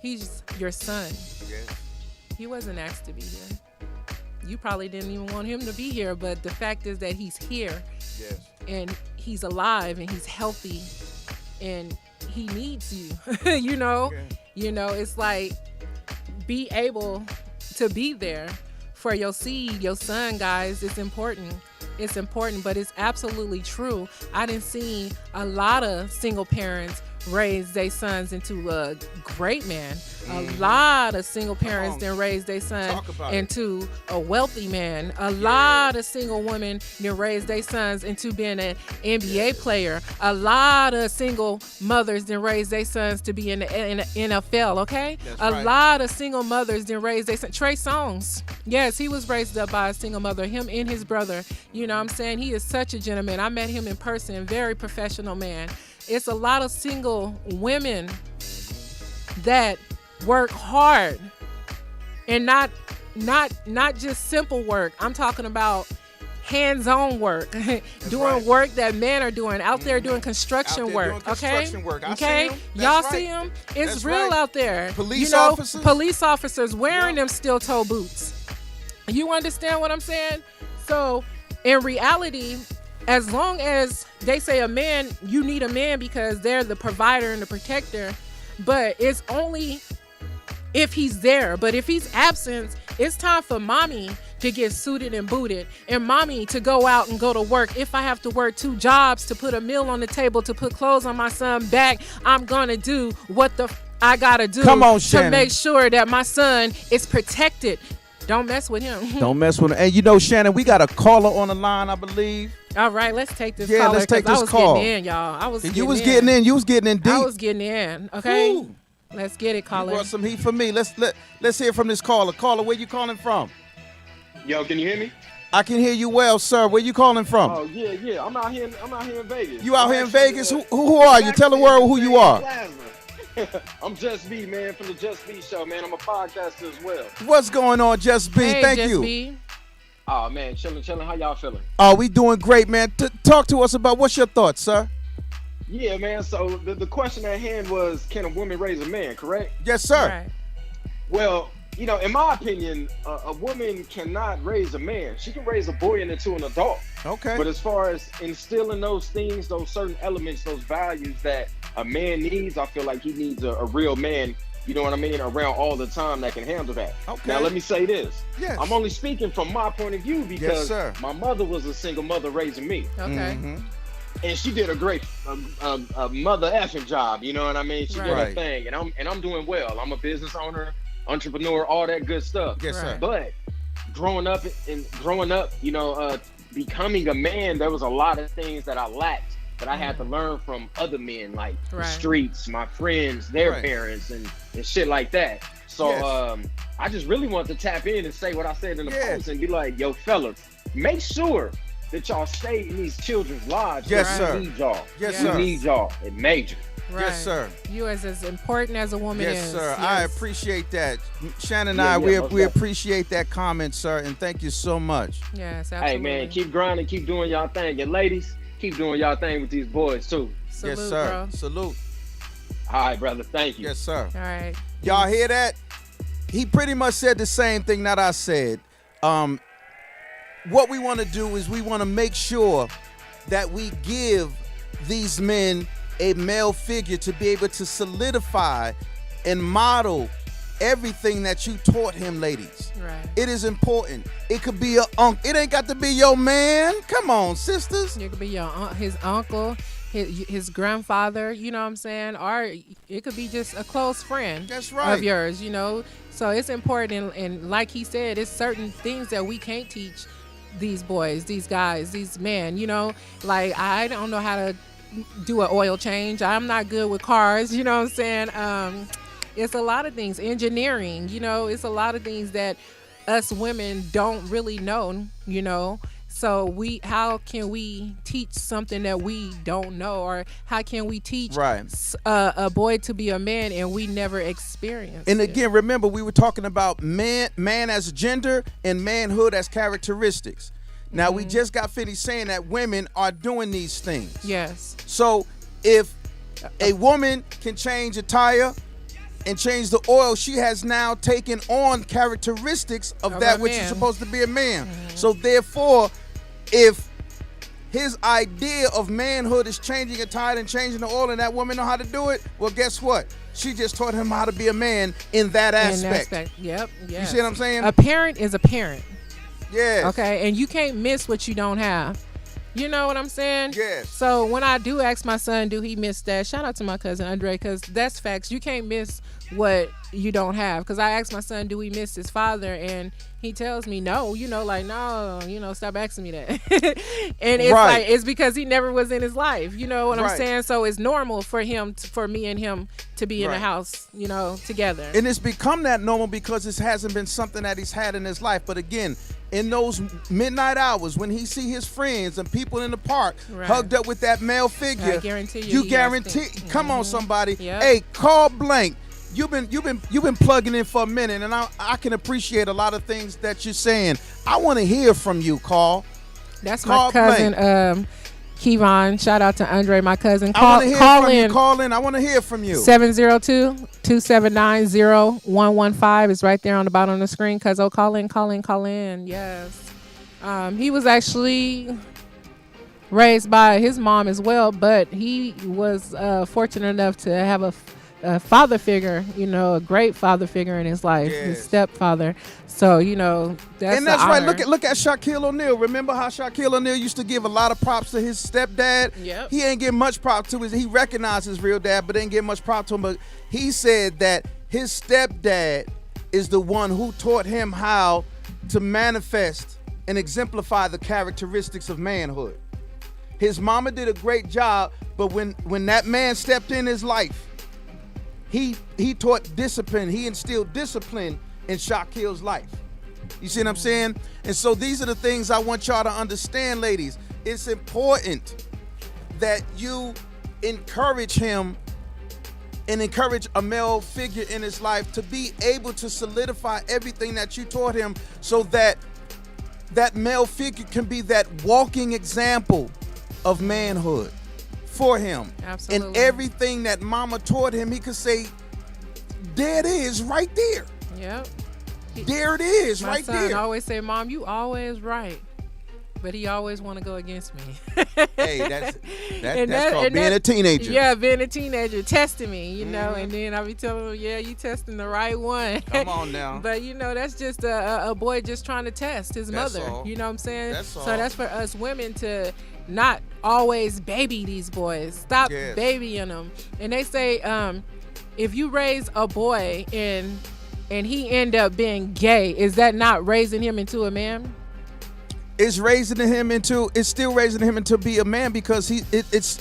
he's your son. Yes. He wasn't asked to be here. You probably didn't even want him to be here, but the fact is that he's here. Yes. And he's alive and he's healthy and he needs you. It's like, be able to be there for your seed, your son, guys. It's important. It's important, but it's absolutely true. I didn't see a lot of single parents raise their sons into a great man. A lot of single parents then raise their son into a wealthy man. A lot of single women then raise their sons into being an NBA player. A lot of single mothers then raise their sons to be in the NFL, okay? That's lot of single mothers then raise their sons. Trey Songz, yes, he was raised up by a single mother, him and his brother. You know what I'm saying? He is such a gentleman. I met him in person, very professional man. It's a lot of single women that work hard and not just simple work. I'm talking about hands-on work, doing work that men are doing out there doing construction work. Doing construction work. Okay, y'all see them? It's That's real out there. Police officers? Police officers wearing them steel-toe boots. You understand what I'm saying? So in reality, as long as they say a man, you need a man because they're the provider and the protector, but it's only if he's there. But if he's absent, it's time for mommy to get suited and booted and mommy to go out and go to work. If I have to work 2 jobs to put a meal on the table, to put clothes on my son's back, I'm gonna do what I gotta do. Come on, to Shannon. make sure that my son is protected. Don't mess with him. Don't mess with him. And Shannon, we got a caller on the line, I believe. All right, let's take this Yeah, caller. let's take 'cause this I was call. getting in, y'all. You was getting in. You was getting in deep. I was getting in. Okay. Ooh. Let's get it, You caller. brought some heat for me. Let's hear from this caller. Caller, where you calling from? Yo, can you hear me? I can hear you well, sir. Where you calling from? Oh yeah. I'm out here in Vegas. You out here in Vegas? Who are you? Tell the world who you are. I'm Just B, man, from the Just B show, man. I'm a podcaster as well. What's going on, Just B? Hey, Thank Just you. B. Oh man, chilling. How y'all feeling? Oh, we doing great, man. Talk to us about what's your thoughts, sir? Yeah, man. So the question at hand was, can a woman raise a man? Correct? Yes, sir. Right. Well, in my opinion, a woman cannot raise a man. She can raise a boy into an adult. Okay. But as far as instilling those things, those certain elements, those values that a man needs, I feel like he needs a real man, you know what I mean, around all the time that can handle that. Okay. Now, let me say this. Yes. I'm only speaking from my point of view because sir. my mother was a single mother raising me. Okay. Mm-hmm. And she did a great mother effing job, you know what I mean? She did her Right. thing, and I'm doing well. I'm a business owner, entrepreneur, all that good stuff. Yes, sir. Right. But growing up, becoming a man, there was a lot of things that I lacked that I had to learn from other men, like the Right. streets, my friends, their Right. parents, and shit like that. So Yes. I just really wanted to tap in and say what I said in the Yeah. post and be like, yo, fellas, make sure that y'all stay in these children's lives. Yes, 'cause sir. We need y'all. Yes, We sir. need y'all. It major. Right. Yes, sir. You as important as a woman is. Yes, sir. I Yes. appreciate that. Shannon and Yeah, I, yeah, we most we definitely. appreciate that comment, sir, and thank you so much. Yes, absolutely. Hey, man, keep grinding, keep doing y'all thing. And ladies, keep doing y'all thing with these boys, too. Salute, yes, sir. bro. Salute. All right, brother. Thank you. Yes, sir. All right. Y'all hear that? He pretty much said the same thing that I said. What we want to do is we want to make sure that we give these men a male figure to be able to solidify and model everything that you taught him, ladies. Right. It is important. It could be your uncle. It ain't got to be your man. Come on, sisters. It could be his uncle, his grandfather, you know what I'm saying? Or it could be just a close friend That's right. of yours, you know? So it's important. And like he said, it's certain things that we can't teach these boys, these guys, these men, you know? Like, I don't know how to do an oil change. I'm not good with cars, you know what I'm saying? It's a lot of things. Engineering, you know, it's a lot of things that us women don't really know, you know? So how can we teach something that we don't know, or how can we teach Right. a boy to be a man and we never experienced And it? again, remember we were talking about man as a gender and manhood as characteristics. Now we just got finished saying that women are doing these things. Yes. So if a woman can change a tire and change the oil, she has now taken on characteristics of that a which is man. supposed to be a man. So therefore, if his idea of manhood is changing a tire and changing the oil, and that woman know how to do it, well, guess what? She just taught him how to be a man in that aspect. Yep. You see what I'm saying? A parent is a parent. Yes. Okay, and you can't miss what you don't have. You know what I'm saying? Yes. So when I do ask my son, do he miss that? Shout out to my cousin Andre, because that's facts. You can't miss what you don't have. Because I asked my son, do he miss his father? And he tells me no. No, stop asking me that. And it's Right. like, it's because he never was in his life. You know what I'm Right. saying? So it's normal for for me and him to be in the Right. house, together. And it's become that normal because it hasn't been something that he's had in his life. But again, in those midnight hours when he see his friends and people in the park Right. hugged up with that male figure, I guarantee you he has guarantee. things. Come on, somebody. Yep. Hey, call blank. You've been plugging in for a minute, and I can appreciate a lot of things that you're saying. I want to hear from you, Carl. That's Call my cousin, Kevon. Shout out to Andre, my cousin. I want to hear Call from in. you. Call in. I want to hear from you. 702-279-0115 is right there on the bottom of the screen. Cuzzo, call in. Yes. He was actually raised by his mom as well, but he was fortunate enough to have a father figure, a great father figure in his life, his Yes. stepfather. So, that's And that's an right. honor. Look at Shaquille O'Neal. Remember how Shaquille O'Neal used to give a lot of props to his stepdad? Yep. He ain't give much props to he recognized his real dad, but didn't give much props to him. But he said that his stepdad is the one who taught him how to manifest and exemplify the characteristics of manhood. His mama did a great job, but when that man stepped in his life, he taught discipline. He instilled discipline in Shaquille's life. You see what I'm saying? And so these are the things I want y'all to understand, ladies. It's important that you encourage him and encourage a male figure in his life to be able to solidify everything that you taught him, so that that male figure can be that walking example of manhood for him. Absolutely. And everything that mama taught him, he could say, there it is right there. Yep. There it is My right son there. always say, "Mom, you always right," but he always want to go against me. Hey, that's And called and being a teenager. Yeah, being a teenager, testing me, and then I be telling him, "Yeah, you testing the right one." Come on now. But that's just a boy just trying to test his That's mother. all. You know what I'm saying? That's all. So that's for us women to not always baby these boys. Stop Yes. babying them. And they say, if you raise a boy and he end up being gay, is that not raising him into a man? It's still raising him into be a man, because it's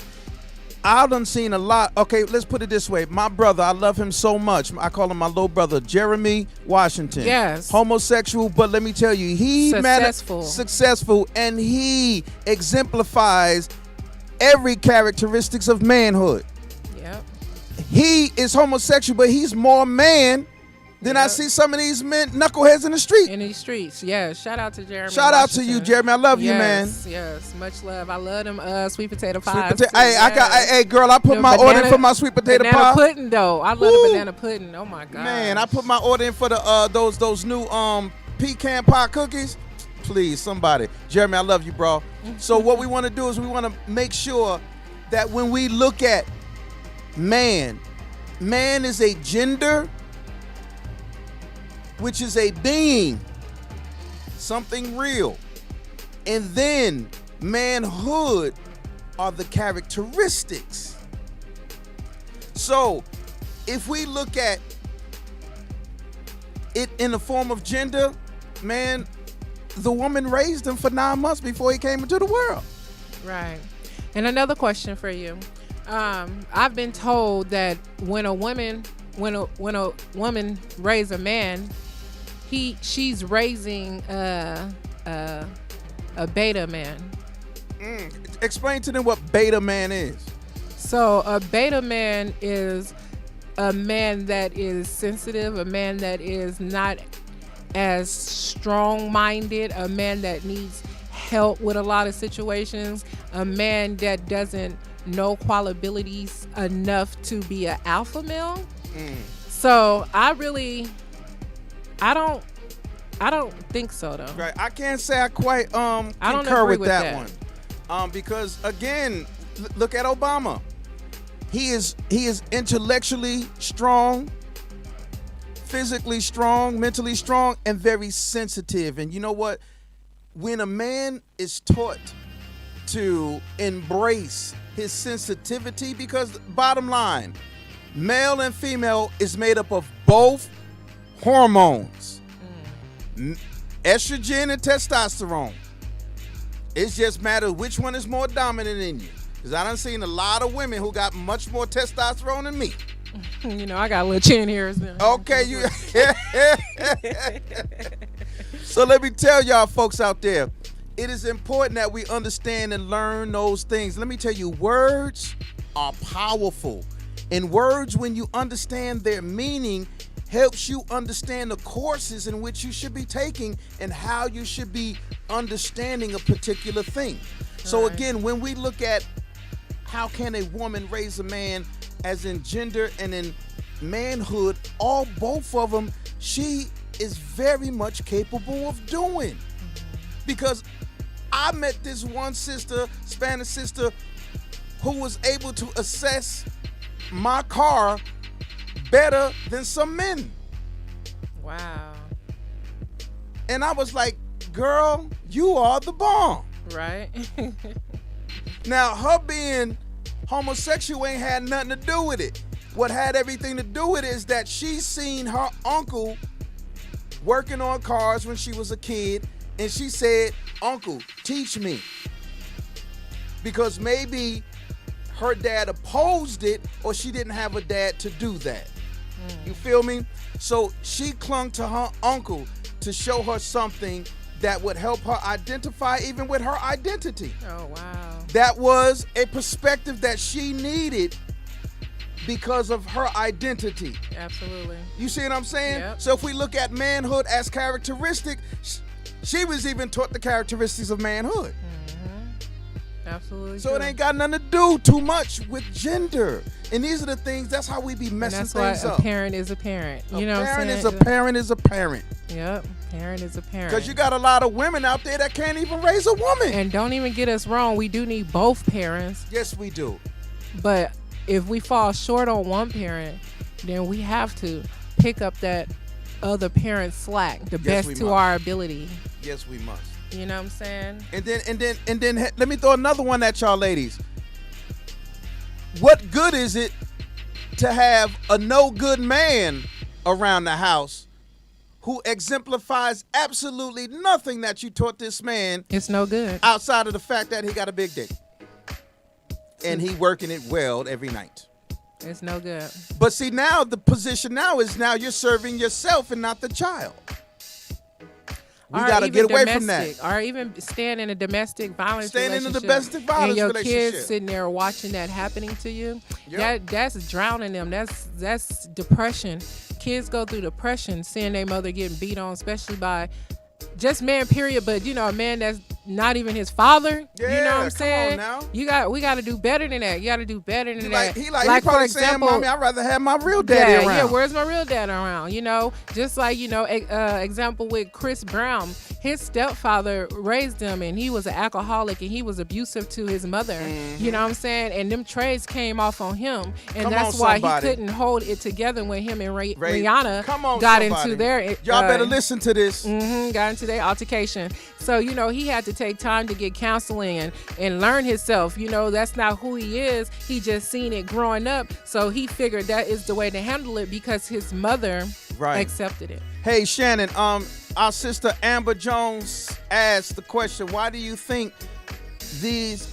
I've done seen a lot. Okay, let's put it this way. My brother, I love him so much. I call him my little brother, Jeremy Washington. Yes. Homosexual, but let me tell you, successful, and he exemplifies every characteristics of manhood. Yep. He is homosexual, but he's more man than I see some of these men knuckleheads in the street. In these streets, yeah. Shout out to Jeremy. Shout out to you, Washington. Jeremy. I love you, man. Yes, much love. I love them sweet potato Sweet pies. potato. too, Hey, yes. hey, girl, I put The my order in banana- for my sweet potato banana pie. pudding though. I love Woo. the banana pudding. Oh my god. Man, I put my order in for the those new pecan pie cookies. Please, somebody. Jeremy, I love you, bro. So what we want to do is we want to make sure that when we look at man is a gender, which is a being, something real. And then manhood are the characteristics. So if we look at it in the form of gender, man, the woman raised him for 9 months before he came into the world. Right. And another question for you. I've been told that when a woman raise a man, she's raising a beta man. Explain to them what beta man is. So a beta man is a man that is sensitive, a man that is not as strong-minded, a man that needs help with a lot of situations. A man that doesn't know qualities enough to be an alpha male. So I don't think so though. Right. I can't say I quite I don't concur agree with that one. Because again, look at Obama. He is intellectually strong, physically strong, mentally strong, and very sensitive. And you know what? When a man is taught to embrace his sensitivity, because bottom line, male and female is made up of both hormones, estrogen and testosterone. It just matters which one is more dominant in you. Because I done seen a lot of women who got much more testosterone than me. You know, I got little chin hairs. Okay, you. So let me tell y'all folks out there, it is important that we understand and learn those things. Let me tell you, words are powerful. And words, when you understand their meaning, helps you understand the courses in which you should be taking and how you should be understanding a particular thing. So again, when we look at how can a woman raise a man as in gender and in manhood, both of them, she is very much capable of doing. Because I met this one sister, Spanish sister, who was able to assess my car better than some men. Wow. And I was like, girl, you are the bomb. Right. Now, her being homosexual ain't had nothing to do with it. What had everything to do with it is that she seen her uncle working on cars when she was a kid, and she said, "Uncle, teach me." Because maybe her dad opposed it, or she didn't have a dad to do that. You feel me? So she clung to her uncle to show her something that would help her identify even with her identity. Oh, wow. That was a perspective that she needed because of her identity. Absolutely. You see what I'm saying? Yep. So if we look at manhood as characteristic, she was even taught the characteristics of manhood. Absolutely. So true. it ain't got nothing to do too much with gender. And these are the things, that's how we be messing things things up. A parent is a parent. You know what I'm saying? A parent is a parent. Yep. Parent is a parent. Because you got a lot of women out there that can't even raise a woman. And don't even get us wrong. We do need both parents. Yes, we do. But if we fall short on one parent, then we have to pick up that other parent's slack, the best to our ability. Yes, we must. You know what I'm saying? And then let me throw another one at y'all ladies. What good is it to have a no good man around the house who exemplifies absolutely nothing that you taught this man? It's no good. Outside of the fact that he got a big dick. And he working it well every night. It's no good. But see, now the position now is you're serving yourself and not the child. We got to get away from that. Or even staying in a domestic violence relationship. Staying in a domestic violence and your relationship. kids sitting there watching that happening to you. Yep. That's drowning them. That's depression. Kids go through depression seeing their mother getting beat on, especially by just man, period. But a man that's not even his father. Yeah, you know what I'm saying? Come on now. We got to do better than that. You got to do better than that. He for probably saying, "Mommy, I'd rather have my real daddy around." Yeah, where's my real dad around? Just like example with Chris Brown. His stepfather raised him, and he was an alcoholic, and he was abusive to his mother. Mm-hmm. You know what I'm saying? And them traits came off on him, and Come that's on, why somebody. he couldn't hold it together when him and Rihanna Come on, got somebody. into their. Y'all better listen to this. Got into their altercation. So he had to take time to get counseling and learn himself. That's not who he is. He just seen it growing up, so he figured that is the way to handle it because his mother accepted it. Hey, Shannon, our sister Amber Jones asked the question, why do you think this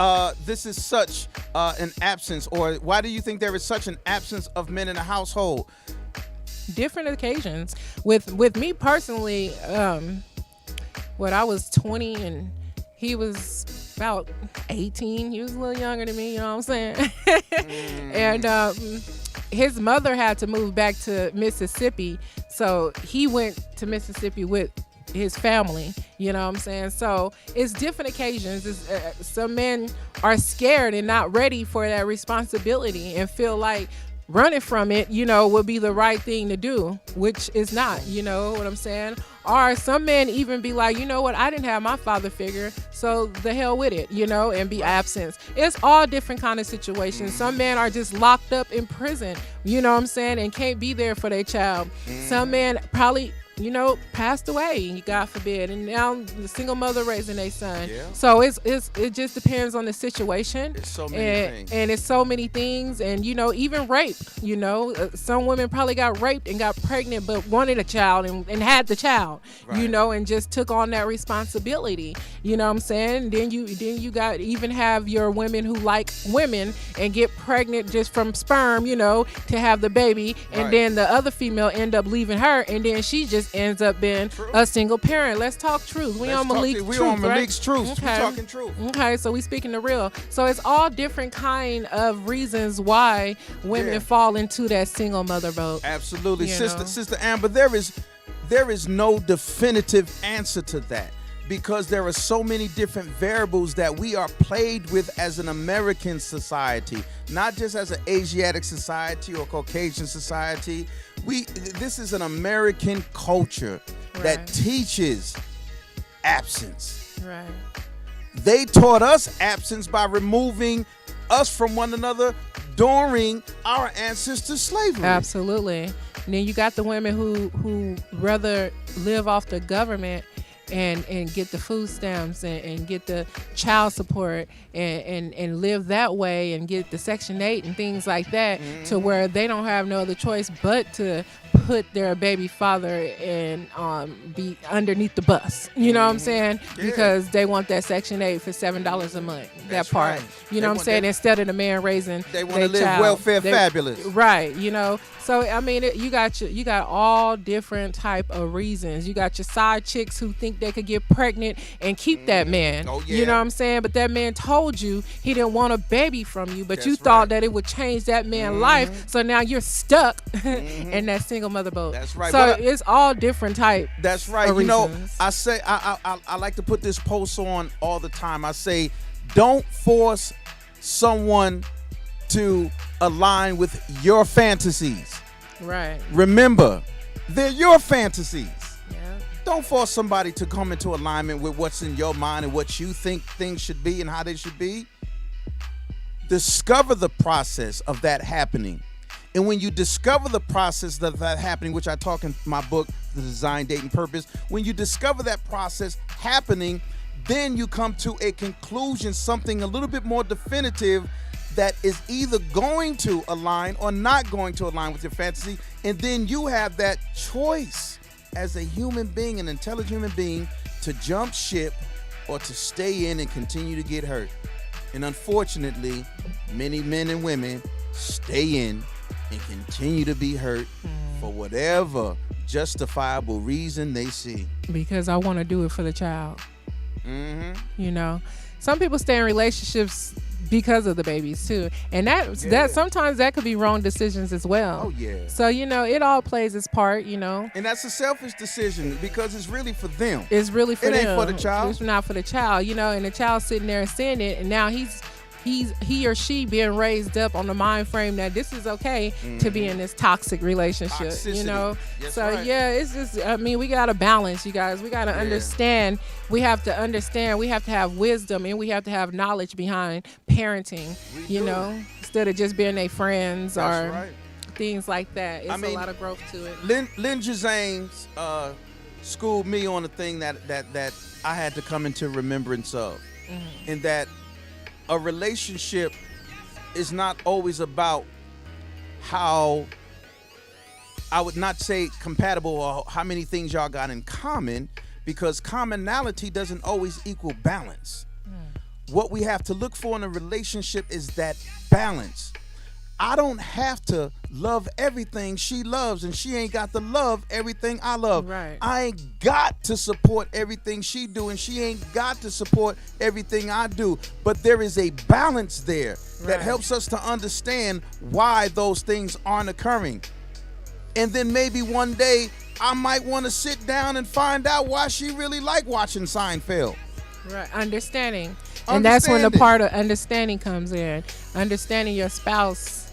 is such an absence, or why do you think there is such an absence of men in the household? Different occasions. With me personally, when I was 20 and he was about 18, he was a little younger than me, you know what I'm saying? And his mother had to move back to Mississippi, so he went to Mississippi with his family. You know what I'm saying? So it's different occasions. Some men are scared and not ready for that responsibility and feel like running from it, would be the right thing to do, which is not, you know what I'm saying? Or some men even be like, you know what, I didn't have my father figure, so the hell with it, and be absent. It's all different kind of situations. Some men are just locked up in prison, you know what I'm saying, and can't be there for their child. Some men probably passed away, God forbid, and now the single mother raising their son. Yeah. So it just depends on the situation. It's so many things. And it's so many things, and even rape. Some women probably got raped and got pregnant, but wanted a child and had the child. Right. And just took on that responsibility. You know what I'm saying? Then you got even have your women who like women and get pregnant just from sperm, to have the baby, and Right. then the other female end up leaving her, and then she just ends up being a single parent. Let's talk truth. We on Malik's truth, on right? Malik's truth. Okay. We're talking truth. Okay, so we speaking the real. So it's all different kind of reasons why women Yeah. fall into that single mother boat. Absolutely, You know? Sister Amber. There is no definitive answer to that, because there are so many different variables that we are played with as an American society, not just as an Asiatic society or Caucasian society. This is an American culture that Right. teaches absence. Right. They taught us absence by removing us from one another during our ancestors' slavery. Absolutely. And then you got the women who rather live off the government and get the food stamps and get the child support and live that way and get the Section 8 and things like that, to where they don't have no other choice but to put their baby father and be underneath the bus. You know what I'm saying? Yeah. Because they want that Section 8 for $7 a month. That's that part. right. You They know what I'm want saying? that- Instead of the man raising They want their to live child. welfare fabulous. Right, So I mean, you got all different type of reasons. You got your side chicks who think they could get pregnant and keep that man. Oh, yeah. You know what I'm saying? But that man told you he didn't want a baby from you, but you That's thought right. that it would change that man's life. So now you're stuck in that single mother boat. That's right. So Well, it's all different type. That's right. of reasons. I say I like to put this post on all the time. I say, don't force someone to align with your fantasies. Right. Remember, they're your fantasies. Yeah. Don't force somebody to come into alignment with what's in your mind and what you think things should be and how they should be. Discover the process of that happening. And when you discover the process of that happening, which I talk in my book, The Design, Date, and Purpose, when you discover that process happening, then you come to a conclusion, something a little bit more definitive that is either going to align or not going to align with your fantasy. And then you have that choice as a human being, an intelligent human being, to jump ship or to stay in and continue to get hurt. And unfortunately, many men and women stay in and continue to be hurt for whatever justifiable reason they see. Because I want to do it for the child. Mm-hmm. Some people stay in relationships because of the babies too, and that sometimes that could be wrong decisions as well. Oh yeah. So it all plays its part. And that's a selfish decision because it's really for them. It's really for It them. ain't for the child. It's not for the child. And the child sitting there seeing it, and now he or she being raised up on the mind frame that this is okay to be in this toxic relationship. Toxicity. Yes, So right. yeah, it's just we got to balance, you guys. We got to understand. We have to understand. We have to have wisdom, and we have to have knowledge behind parenting. Instead of just being their friends That's or right. things like that. It's mean, a lot of growth to it. Lynn James schooled me on a thing that I had to come into remembrance of, and that a relationship is not always about how, I would not say compatible, or how many things y'all got in common, because commonality doesn't always equal balance. What we have to look for in a relationship is that balance. I don't have to love everything she loves, and she ain't got to love everything I love. Right. I ain't got to support everything she do, and she ain't got to support everything I do. But there is a balance there that Right. helps us to understand why those things aren't occurring. And then maybe one day I might want to sit down and find out why she really like watching Seinfeld. Right, understanding. And that's when the part of understanding comes in. Understanding your spouse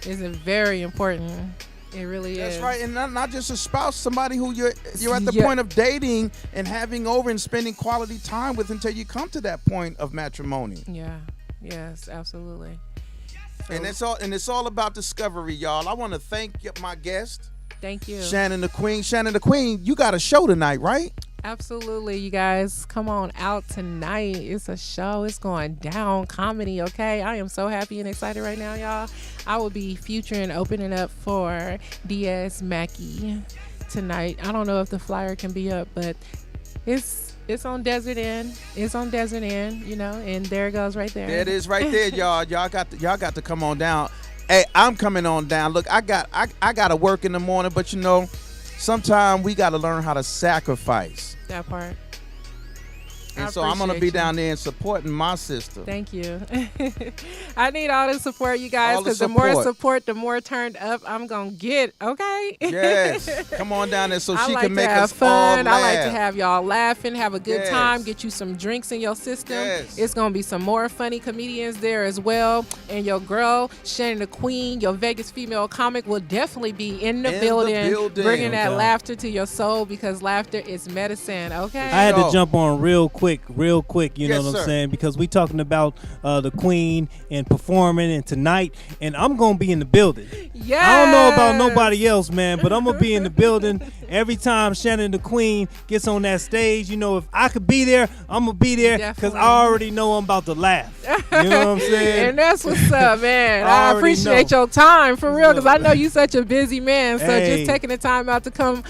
is very important. It really is. That's right, and not just a spouse, somebody who you're at the point of dating and having over and spending quality time with until you come to that point of matrimony. Yeah. Yes, absolutely. And it's all about discovery, y'all. I want to thank my guest. Thank you. Shannon the Queen. Shannon the Queen, you got a show tonight, right? Absolutely, you guys. Come on out tonight. It's a show. It's going down. Comedy, okay? I am so happy and excited right now, y'all. I will be featuring, opening up for Diaz Mackey tonight. I don't know if the flyer can be up, but it's on Desert Inn. It's on Desert Inn, and there it goes right there. There it is right there, y'all. Y'all got to come on down. Hey, I'm coming on down. Look, I got to work in the morning, but sometimes we got to learn how to sacrifice. That part. And so I'm going to be down there and supporting my sister. Thank you. I need all the support, you guys, because the more support, the more turned up I'm going to get, okay? Yes. Come on down there so she like can make us fun. all laugh. I like to have y'all laughing, have a good time, get you some drinks in your system. Yes. It's going to be some more funny comedians there as well. And your girl, Shannon the Queen, your Vegas female comic, will definitely be in the building, bringing that laughter to your soul, because laughter is medicine, okay? I had to jump on real quick, you know what I'm sir. saying? Because we talking about the Queen and performing and tonight, and I'm going to be in the building. Yes. I don't know about nobody else, man, but I'm going to be in the building every time Shannon the Queen gets on that stage. If I could be there, I'm going to be there, because I already know I'm about to laugh. You know what I'm saying? And that's what's up, man. I appreciate your time, for real, because I know you such a busy man, so just taking the time out to come,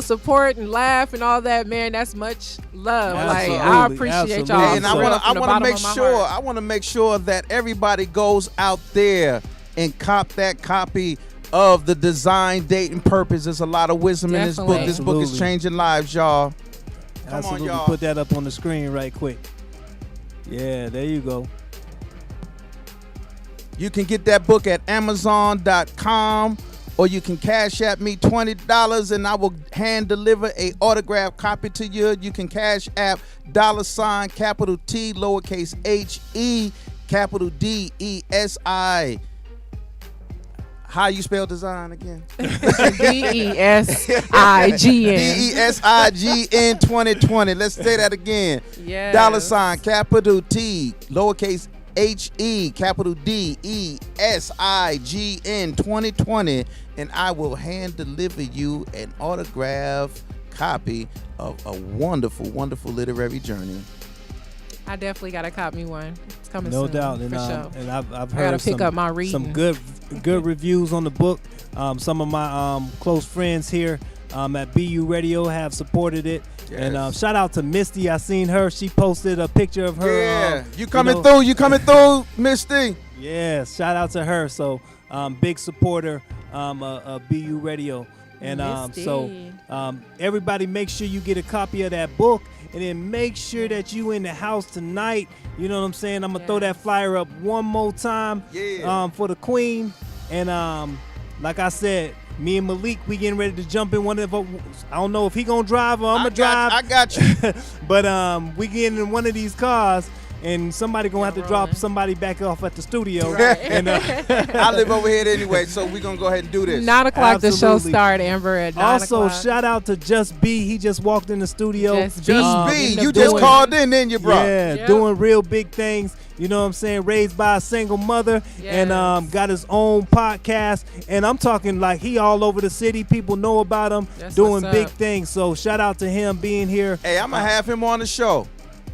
support and laugh and all that, man, that's much love. Absolutely. Like, I appreciate y'all. And I want to make sure that everybody goes out there and cop that copy of The Design, Date, and Purpose. There's a lot of wisdom in this book. This book is changing lives, y'all. Come on, y'all. Put that up on the screen right quick. Yeah, there you go. You can get that book at Amazon.com, or you can cash at me $20 and I will hand deliver a autographed copy to you. You can cash app $ capital T lowercase HE capital DESI. How you spell design again? DESIGN. DESIGN 2020. Let's say that again. Yes. $ capital T lowercase HE capital DESIGN 2020, and I will hand deliver you an autographed copy of a wonderful, wonderful literary journey. I definitely gotta cop me one. It's coming No soon, doubt, for sure. and I've I heard gotta pick up my reading. some good reviews on the book. Some of my close friends here at BU Radio have supported it. Yes. And shout out to Misty. I seen her. She posted a picture of her. Yeah, you coming through, Misty. Yeah, shout out to her. So big supporter of BU Radio. And so everybody make sure you get a copy of that book, and then make sure that you in the house tonight. You know what I'm saying? I'm gonna throw that flyer up one more time for the Queen. And like I said, me and Malik, we getting ready to jump in one of I don't know if he gonna drive or I'm gonna drive. I got you. But we getting in one of these cars, and somebody gonna have to drop somebody back off at the studio. Right. And I live over here anyway, so we're gonna go ahead and do this. 9 o'clock the show Absolutely. started, Amber, at 9 also, o'clock. shout out to Just B. He just walked in the studio. Just B, in the you just building. called in, didn't you, bro? Yeah, Yep. doing real big things. You know what I'm saying? Raised by a single mother, and got his own podcast. And I'm talking like he all over the city. People know about him, That's doing what's big up. things. So shout out to him being here. Hey, I'm gonna have him on the show.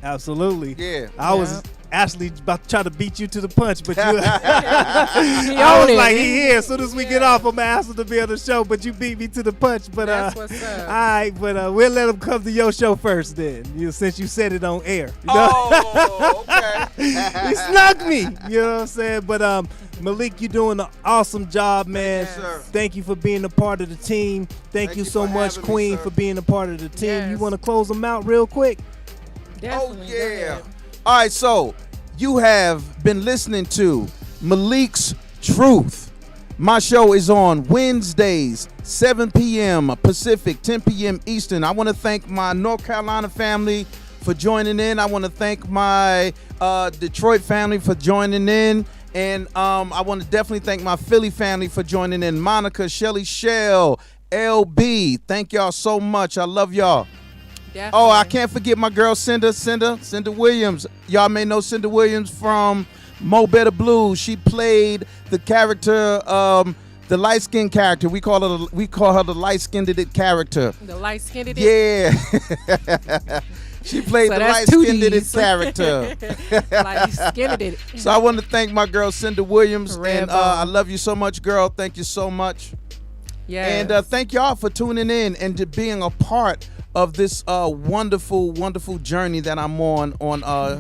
Absolutely. Yeah. I was actually about to try to beat you to the punch, but you He I owned was it. like, he here. As soon as we get off, I'm gonna ask him to be on the show, but you beat me to the punch. But That's what's up. all right, but we'll let him come to your show first then. Since you said it on air. You know? Oh, okay. He snuck me. You know what I'm saying? But Malik, you're doing an awesome job, man. Thank you, sir. Thank you for being a part of the team. Thank you so for much, having me, Queen, sir. for being a part of the team. Yes. You want to close them out real quick? Definitely. Oh, Go yeah. ahead. All right, so you have been listening to Malik's Truth. My show is on Wednesdays, 7 p.m. Pacific, 10 p.m. Eastern. I want to thank my North Carolina family for joining in. I want to thank my Detroit family for joining in. And I want to definitely thank my Philly family for joining in. Monica, Shelly, Shell, LB. Thank y'all so much. I love y'all. Definitely. Oh, I can't forget my girl Cinda Williams. Y'all may know Cinda Williams from Mo Better Blues. She played the character, the light-skinned character. We call her the light-skinned character. The light-skinned? Yeah. She played the light-skinned character. Light-skinned. So I want to thank my girl Cinda Williams, and Red I love you so much, girl. Thank you so much. Yes. And thank y'all for tuning in and to being a part of this wonderful, wonderful journey that I'm on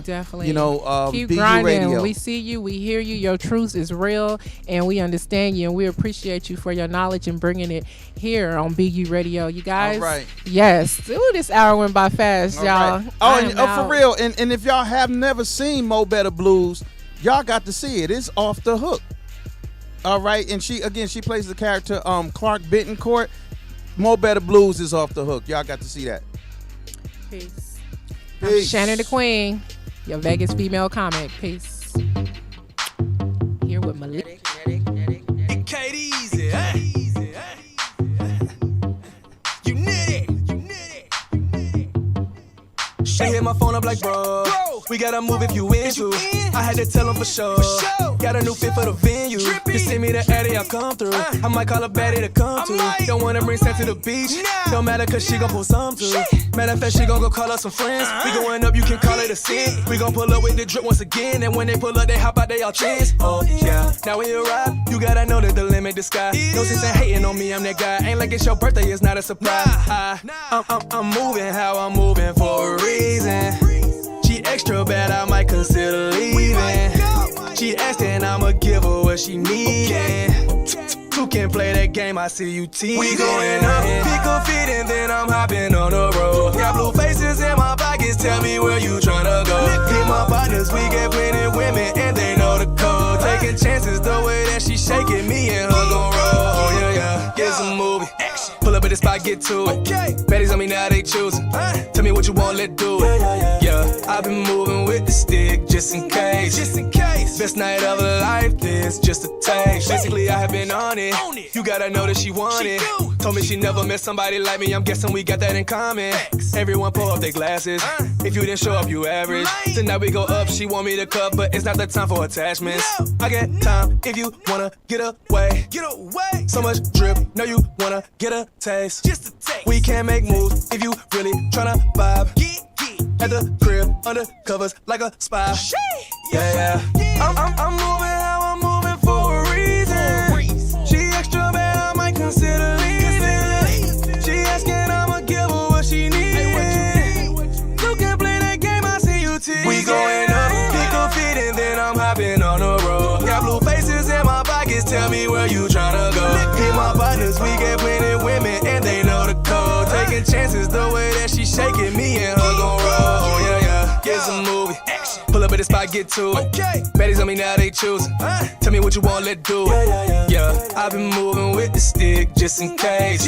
definitely, BU keep grinding. Radio. We see you, we hear you. Your truth is real, and we understand you, and we appreciate you for your knowledge and bringing it here on BU Radio. You guys, all right. Yes. Ooh, this hour went by fast, All y'all. right. Oh, and, for real. And if y'all have never seen Mo Better Blues, y'all got to see it. It's off the hook. All right, and she plays the character Clark Bittencourt. Mo Better Blues is off the hook. Y'all got to see that. Peace. Peace. I'm Shannon the Queen, your Vegas female comic. Peace. Here with Malik. Kate Easy, huh? You need it. She hit my phone up like, bro, we gotta move if you into. I had to tell him for sure. Got a new fit for the venue. You send me the Addy, I'll come through. I might call a baddie to come to. Don't wanna bring Seth to the beach. Don't matter cause she gon' pull some too. Matter of fact, she gon' go call us some friends. We going up, you can call it a sin. We gon' pull up with the drip once again. And when they pull up, they hop out, they all chance. Oh yeah, now when you arrive, you gotta know that the limit the sky. No sense in hating on me, I'm that guy. Ain't like it's your birthday, it's not a surprise. I'm moving how I'm moving for a reason. She extra bad, I might consider leaving. She asking, I'ma give her what she needin'. Two can play that game, I see you teasing. We going up, pick a fit, and then I'm hopping on the road. Got blue faces in my pockets, tell me where you tryna go. Hit my partners, we get plenty women, and they know the code. Taking chances, the way that she shaking, me and her gon' roll. Oh yeah, yeah, get some movie. Pull up at the spot, get to it. Baddies on me now, they choosing. Tell me what you want, let's do it. Yeah, I've been moving with the stick just in case. Best night of her life, this just a taste. Basically, I have been on it. You gotta know that she want it. Told me she never met somebody like me. I'm guessing we got that in common. Everyone pull up their glasses. If you didn't show up, you average. Tonight we go up. She want me to cut, but it's not the time for attachments. I get time if you wanna get away. So much drip, know you wanna get a taste. Just a taste. We can make moves if you really tryna vibe. At the crib, under covers like a spy. Yeah. I'm moving how I'm moving for a reason. She extra bad, I might consider leaving. She asking, I'ma give her what she needs. You can play that game, I see you teasing. We going up, pick a fit, and then I'm hopping on the road. Got blue faces in my pockets, tell me where you tryna go. Hit my partners, we get plenty women, and they know the code. Taking chances, the way that she shaking, me and her gon' roll. Oh yeah, get some movie. Pull up at the spot, get to it. Baddies on me now, they choosing. Tell me what you want, let's do it. Yeah, I've been moving with the stick just in case.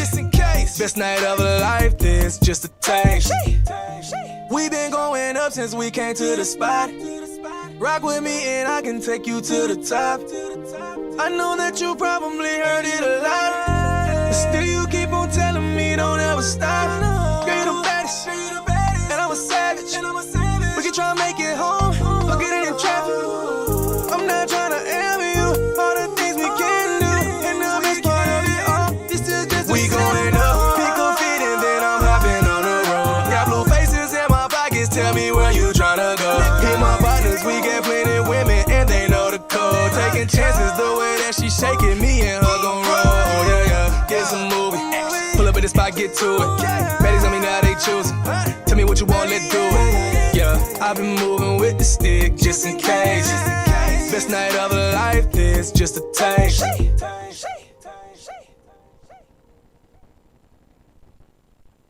Best night of her life, this just a taste. We been going up since we came to the spot. Rock with me and I can take you to the top. I know that you probably heard it a lot, but still you keep on telling me don't ever stop. Girl, you the baddest, and I'm a savage. We can try and make it home, or get in traffic. I'm not trying to envy you, all the things we can do, and the best part of it all, this is just we going up, pick a fit, and then I'm hopping on the road. Got blue faces in my pockets, tell me where you tryna go. Hit my partners, we get plenty women, and they know the code. Taking chances, the way that she shaking, me and her gon' roll. Oh yeah, get some movie. Pull up at the spot, get to it. Baddies on me now, they choosing. Tell me what you want, let's do it. Yeah, I've been moving with the stick just in case. Best night of her life, this just a taste.